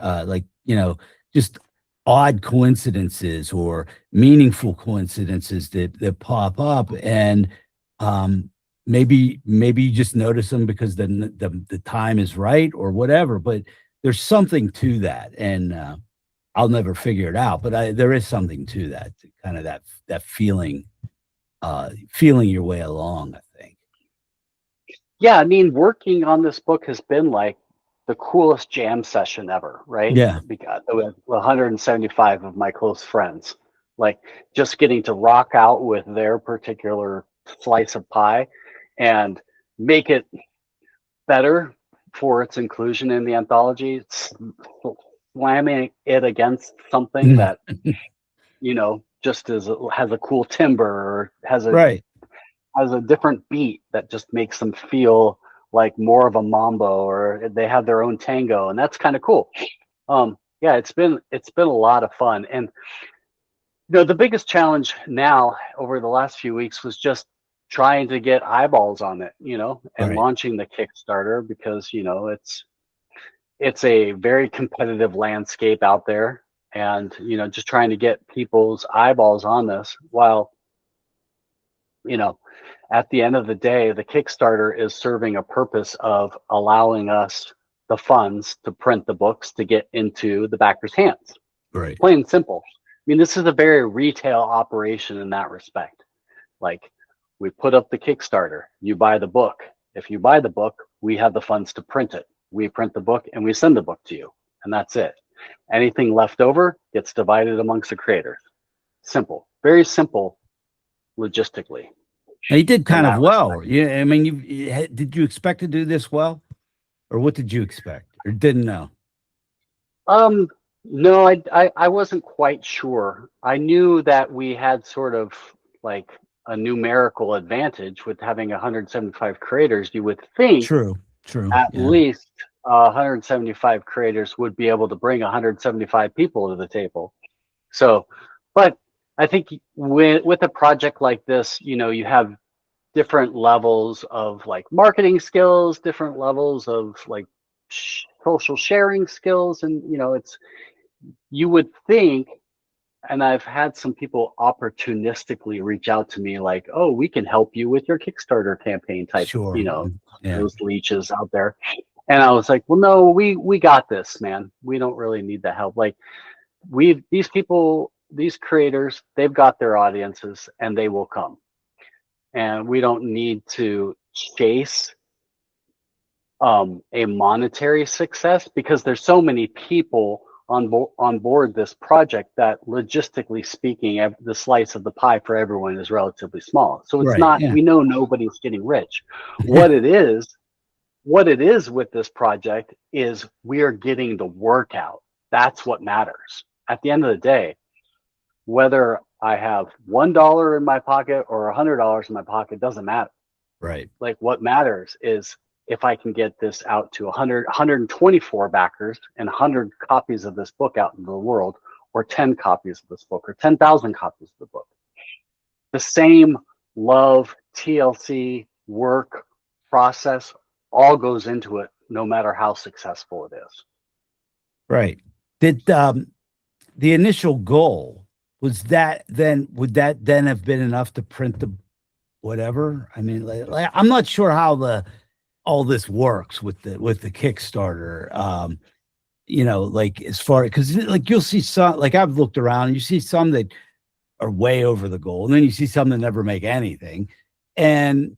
just odd coincidences or meaningful coincidences that pop up, and maybe you just notice them because the time is right or whatever, but there's something to that, and I'll never figure it out, but there is something to that, kind of that feeling your way along, I think. Yeah, I mean, working on this book has been like the coolest jam session ever, right? Yeah. Because with 175 of my close friends, like just getting to rock out with their particular slice of pie and make it better for its inclusion in the anthology, slamming it against something that just has a cool timbre or has a different beat that just makes them feel like more of a mambo, or they have their own tango, and that's kind of cool. It's been a lot of fun. And the biggest challenge now over the last few weeks was just trying to get eyeballs on it, and Right. launching the Kickstarter because, it's a very competitive landscape out there, and, just trying to get people's eyeballs on this while, at the end of the day, the Kickstarter is serving a purpose of allowing us the funds to print the books to get into the backers' hands. Right. Plain and simple. I mean, this is a very retail operation in that respect. Like, we put up the Kickstarter, you buy the book. If you buy the book, we have the funds to print it. We print the book and we send the book to you, and that's it. Anything left over gets divided amongst the creators. Simple, very simple logistically. And you did kind of well. Yeah, I mean, did you expect to do this well, or what did you expect, or didn't know? No, I wasn't quite sure. I knew that we had sort of like a numerical advantage with having 175 creators. You would think True. at least 175 creators would be able to bring 175 people to the table. So, but I think with a project like this, you have different levels of like marketing skills, different levels of like social sharing skills, and you would think, and I've had some people opportunistically reach out to me like, oh, we can help you with your Kickstarter campaign type, Sure. those leeches out there. And I was like, well, no, we got this, man. We don't really need the help. Like, these people, these creators, they've got their audiences and they will come. And we don't need to chase a monetary success, because there's so many people on board this project that, logistically speaking, the slice of the pie for everyone is relatively small. So it's not, we know nobody's getting rich. What it is with this project is we are getting the work out. That's what matters. At the end of the day, whether I have $1 in my pocket or $100 in my pocket doesn't matter. Right. Like, what matters is if I can get this out to 124 backers and 100 copies of this book out into the world, or 10 copies of this book, or 10,000 copies of the book. The same love, TLC, work, process all goes into it, no matter how successful it is. Right. Did the initial goal, would that then have been enough to print the whatever? I mean, like I'm not sure how all this works with the Kickstarter. Like as far, because like you'll see some, like I've looked around and you see some that are way over the goal, and then you see some that never make anything. And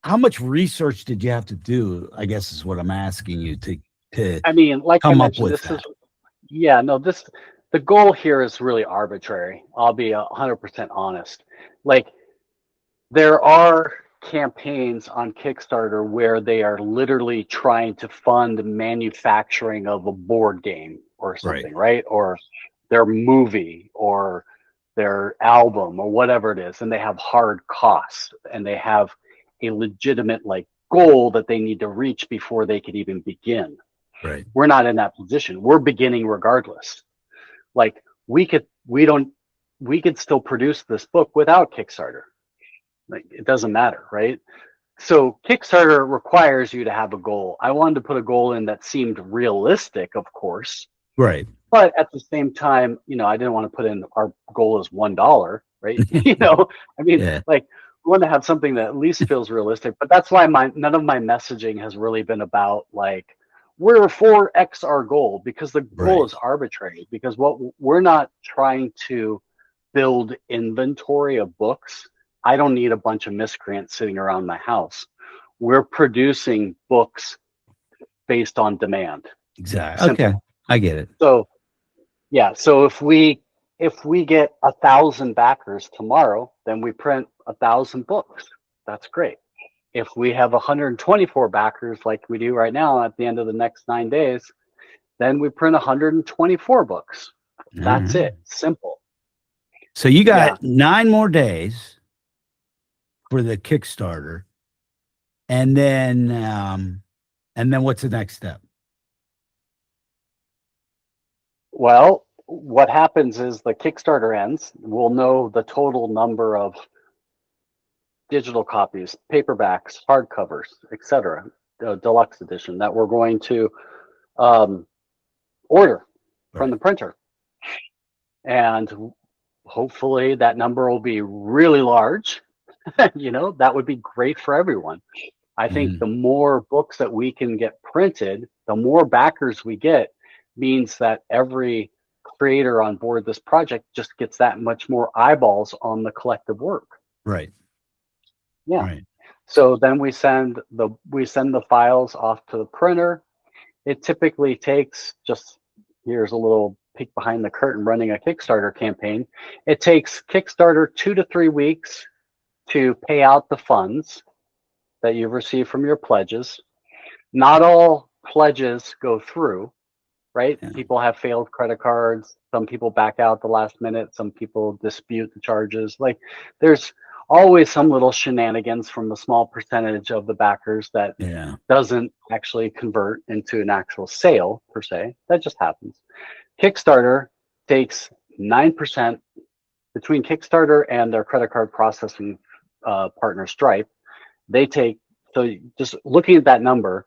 how much research did you have to do, I guess is what I'm asking you to I mean, like come I up with mentioned, the goal here is really arbitrary. I'll be 100% honest. Like, there are campaigns on Kickstarter where they are literally trying to fund manufacturing of a board game or something, right? Or their movie or their album or whatever it is, and they have hard costs and they have a legitimate like goal that they need to reach before they could even begin. Right. We're not in that position. We're beginning regardless. Like, we could still produce this book without Kickstarter. Like, it doesn't matter, right? So Kickstarter requires you to have a goal. I wanted to put a goal in that seemed realistic, of course. Right. But at the same time, I didn't want to put in our goal is $1, right? I mean, like, we want to have something that at least feels realistic. But that's why none of my messaging has really been about like, we're 4x our goal, because the goal is arbitrary. Because we're not trying to build inventory of books. I don't need a bunch of Miscreants sitting around my house. We're producing books based on demand. Exactly. Simple. Okay, I get it. So, yeah. So if we get 1,000 backers tomorrow, then we print 1,000 books. That's great. If we have 124 backers like we do right now at the end of the next 9 days, then we print 124 books. That's it. Simple. So you got 9 more days for the Kickstarter, and then what's the next step? Well, what happens is the Kickstarter ends. We'll know the total number of digital copies, paperbacks, hardcovers, etc., deluxe edition that we're going to order from the printer. And hopefully that number will be really large. That would be great for everyone. I think the more books that we can get printed, the more backers we get, means that every creator on board this project just gets that much more eyeballs on the collective work. Right. Yeah. Right. So then we send the files off to the printer. It typically takes, just here's a little peek behind the curtain running a Kickstarter campaign. It takes Kickstarter 2 to 3 weeks to pay out the funds that you've received from your pledges. Not all pledges go through, right? Yeah. People have failed credit cards. Some people back out the last minute. Some people dispute the charges. Like, there's always some little shenanigans from a small percentage of the backers that doesn't actually convert into an actual sale per se. That just happens. Kickstarter takes 9% between Kickstarter and their credit card processing partner Stripe. They take, so just looking at that number,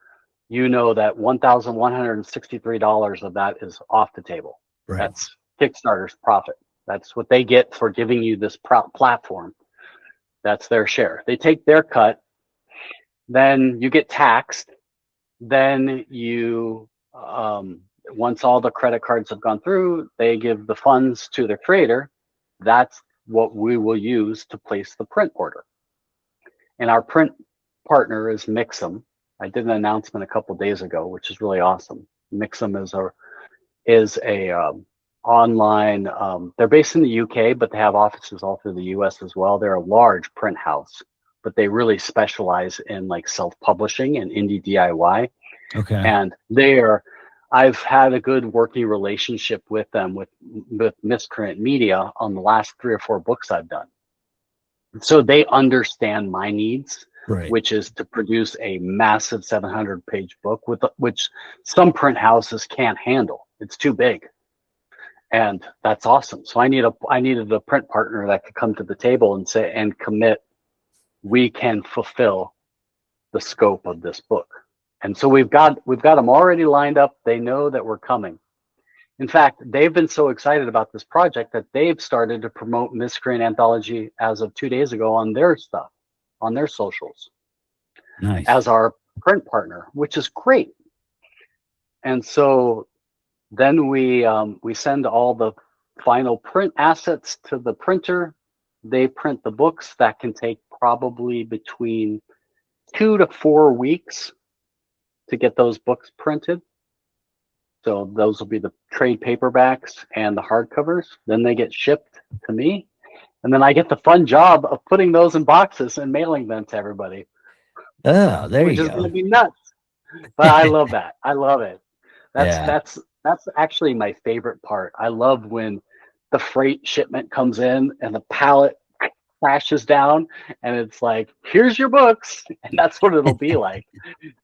that $1,163 of that is off the table. Right. That's Kickstarter's profit. That's what they get for giving you this platform. That's their share. They take their cut. Then you get taxed. Then you, once all the credit cards have gone through, they give the funds to the creator. That's what we will use to place the print order. And our print partner is Mixam. I did an announcement a couple days ago, which is really awesome. Mixam is a online. They're based in the UK, but they have offices all through the US as well. They're a large print house, but they really specialize in like self-publishing and indie DIY. Okay. And I've had a good working relationship with them with Miscreant Media on the last 3 or 4 books I've done. So they understand my needs, right, which is to produce a massive 700-page book, which some print houses can't handle. It's too big. And that's awesome. So I needed a print partner that could come to the table and commit, we can fulfill the scope of this book. And so we've got them already lined up. They know that we're coming. In fact, they've been so excited about this project that they've started to promote Miscreant Anthology as of 2 days ago on their stuff, on their socials. Nice. As our print partner, which is great. And so then we send all the final print assets to the printer. They print the books. That can take probably between 2 to 4 weeks to get those books printed. So those will be the trade paperbacks and the hardcovers. Then they get shipped to me. And then I get the fun job of putting those in boxes and mailing them to everybody. Oh, there you go. Which is going to be nuts. But I love that. I love it. That's actually my favorite part. I love when the freight shipment comes in and the pallet crashes down and it's like, here's your books. And that's what it'll be like.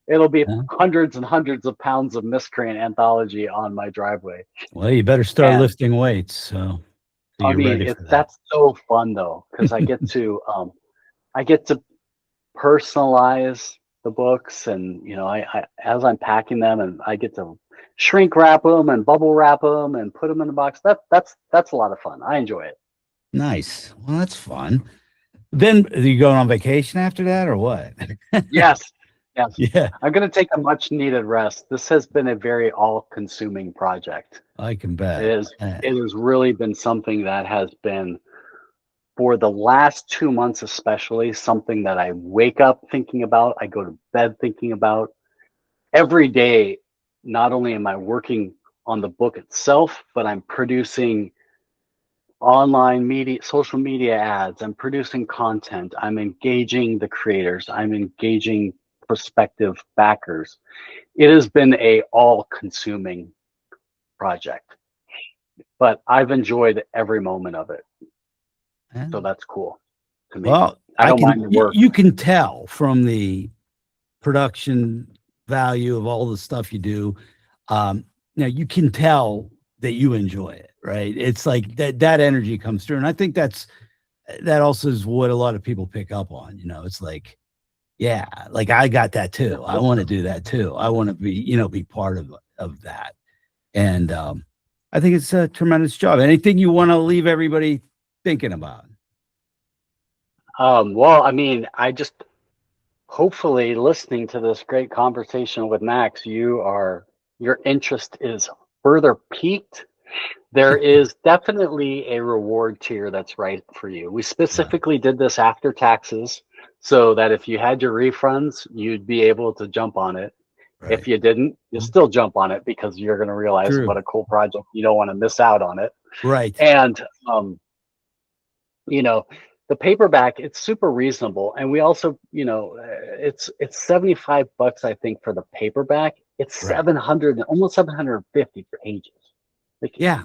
It'll be hundreds and hundreds of pounds of Miscreant Anthology on my driveway. Well, you better start lifting weights. So I mean, that's so fun though, because I get to personalize the books, and I as I'm packing them, and I get to shrink wrap them and bubble wrap them and put them in the box. That's a lot of fun. I enjoy it. Nice. Well, that's fun. Then are you going on vacation after that or what? Yes. Yeah. I'm going to take a much needed rest. This has been a very all-consuming project. I can bet. It has really been something that has been, for the last 2 months especially, something that I wake up thinking about, I go to bed thinking about. Every day, not only am I working on the book itself, but I'm producing online media, social media ads. I'm producing content. I'm engaging the creators. I'm engaging prospective backers. It has been a all-consuming project, but I've enjoyed every moment of it. So that's cool to me. Well, I don't mind the work. You can tell from the production value of all the stuff you do. You can tell that you enjoy it, right? It's like that energy comes through. And I think that's that also is what a lot of people pick up on. It's like, yeah, like I got that too. I want to do that too. I want to be part of that. And I think it's a tremendous job. Anything you want to leave everybody thinking about? Well, I mean, I just hopefully listening to this great conversation with Max, your interest is further piqued. There is definitely a reward tier that's right for you. We specifically did this after taxes so that if you had your refunds, you'd be able to jump on it. Right. If you didn't, you'll still jump on it because you're going to realize what a cool project. You don't want to miss out on it. Right. And, the paperback, it's super reasonable. And we also, it's $75, I think, for the paperback. It's 700, almost 750 pages. Like, yeah.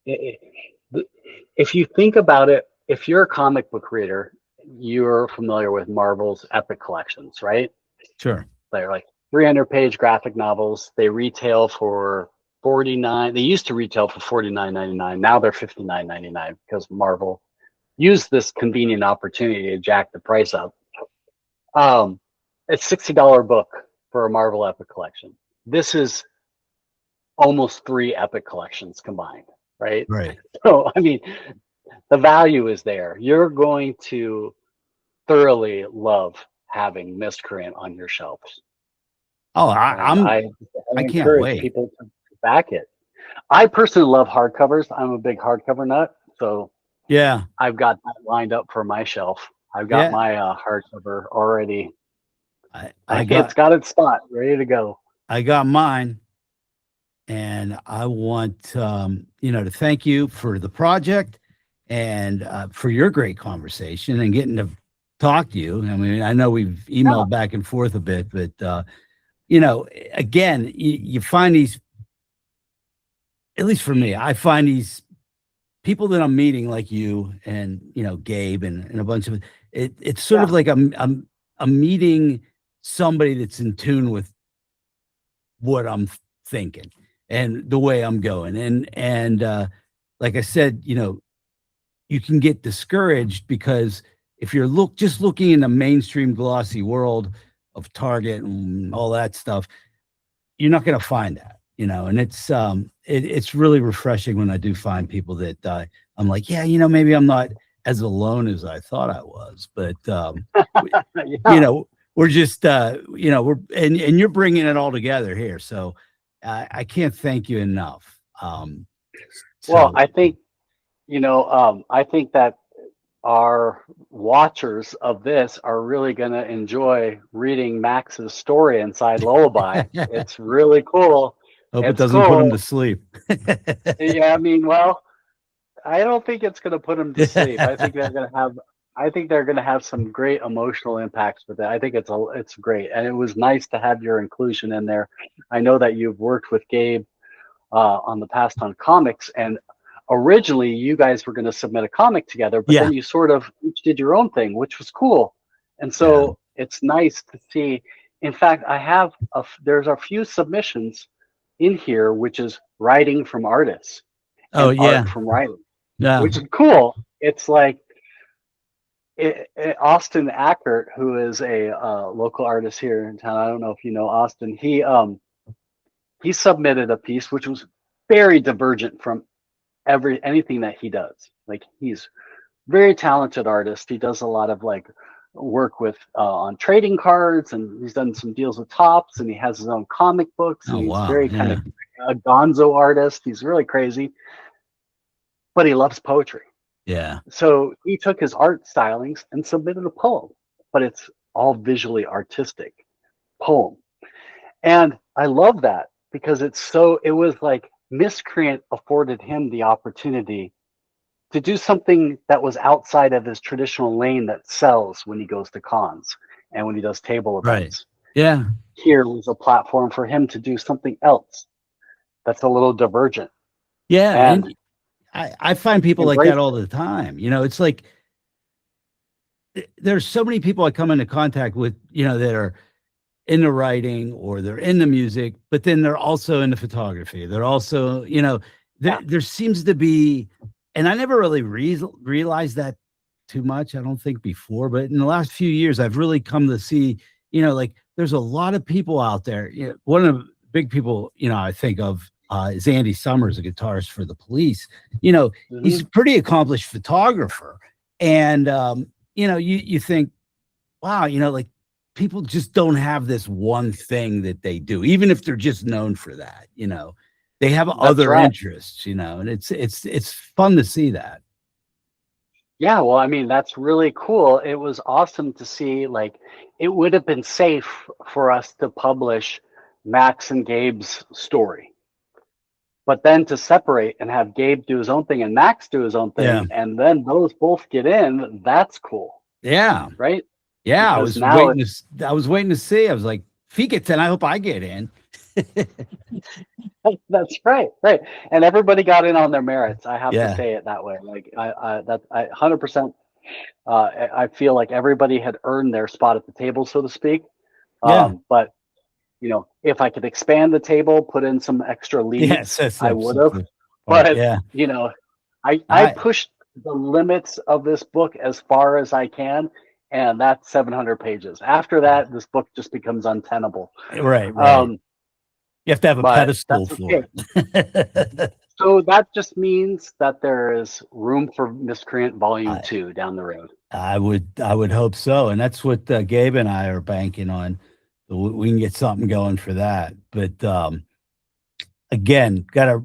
If you think about it, if you're a comic book reader, you're familiar with Marvel's Epic collections, right? Sure. They're like 300-page graphic novels. They retail for $49. They used to retail for $49.99. Now they're $59.99 because Marvel used this convenient opportunity to jack the price up. It's $60 book for a Marvel Epic collection. This is almost 3 Epic collections combined, right? Right. So, I mean, the value is there. You're going to thoroughly love having Miscreant on your shelves. Oh, I can't wait. People to back it. I personally love hardcovers. I'm a big hardcover nut, so yeah, I've got that lined up for my shelf. I've got my hardcover already. It's got its spot ready to go. I got mine, and I want to thank you for the project and for your great conversation and getting to talk to you. I mean, I know we've emailed back and forth a bit, but again, you find these. At least for me, I find these people that I'm meeting, like you and Gabe and a bunch of it. It's sort of like I'm meeting somebody that's in tune with what I'm thinking and the way I'm going. And like I said, you can get discouraged because if you're just looking in the mainstream glossy world of Target and all that stuff, you're not going to find that. And it's really refreshing when I do find people that I'm like, maybe I'm not as alone as I thought I was, but we're just we're and you're bringing it all together here, so I can't thank you enough. Well, I think I think that our watchers of this are really going to enjoy reading Max's story inside Lullaby. It's really cool. Hope it doesn't put him to sleep. Yeah, I mean, well, I don't think it's going to put him to sleep. I think they're going to have some great emotional impacts with it. I think it's great, and it was nice to have your inclusion in there. I know that you've worked with Gabe on the past on comics, and originally you guys were going to submit a comic together, but then you sort of each did your own thing, which was cool. And so it's nice to see. In fact, there's a few submissions in here, which is writing from artists. Art from writing, which is cool. It's like Austin Ackert, who is a local artist here in town. I don't know if you know Austin. He submitted a piece which was very divergent from anything that he does. Like, he's very talented artist. He does a lot of like work with on trading cards, and he's done some deals with Topps, and he has his own comic books, and he's very kind of a gonzo artist. He's really crazy, but he loves poetry. So he took his art stylings and submitted a poem, but it's all visually artistic poem. And I love that because it was like Miscreant afforded him the opportunity to do something that was outside of his traditional lane that sells when he goes to cons and when he does table events. Yeah. Here was a platform for him to do something else that's a little divergent. Yeah. And I find people like that all the time. It's like there's so many people I come into contact with, that are in the writing or they're in the music, but then they're also in the photography. They're also, there seems to be and I never really realized that too much, I don't think, before, but in the last few years, I've really come to see, like there's a lot of people out there. One of the big people, I think of is Andy Summers, a guitarist for the Police. He's a pretty accomplished photographer. And, you think, wow, like people just don't have this one thing that they do, even if they're just known for that, they have other interests, and it's fun to see that. Yeah, well, I mean, that's really cool. It was awesome to see, like, it would have been safe for us to publish Max and Gabe's story. But then to separate and have Gabe do his own thing and Max do his own thing, and then those both get in, that's cool. Yeah. Right? Yeah, I was waiting to see. I was like, if he gets in, I hope I get in. That's right. And everybody got in on their merits. I have to say it that way. Like I 100%. I feel like everybody had earned their spot at the table, so to speak. But if I could expand the table, put in some extra leads, I would have. But I pushed the limits of this book as far as I can, and that's 700 pages. After that, this book just becomes untenable. Right. You have to have a pedestal for it. So that just means that there is room for Miscreant Volume 2 down the road. I would hope so, and that's what Gabe and I are banking on. We can get something going for that. But again, gotta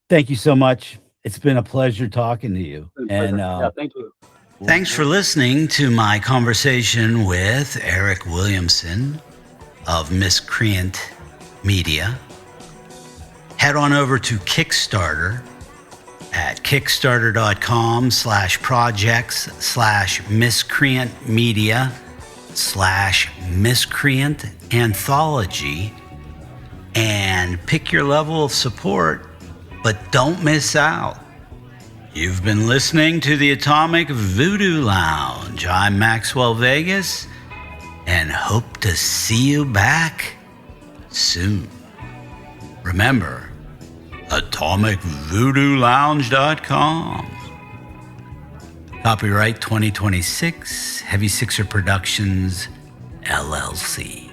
thank you so much. It's been a pleasure talking to you. And thank you. Thanks for listening to my conversation with Eric Williamson of Miscreant Media. Head on over to Kickstarter at kickstarter.com/projects/miscreant media/miscreant anthology and pick your level of support, but don't miss out. You've been listening to the Atomic Voodoo Lounge. I'm Maxwell Vegas and hope to see you back soon. Remember, AtomicVoodooLounge.com. Copyright 2026, Heavy Sixer Productions, LLC.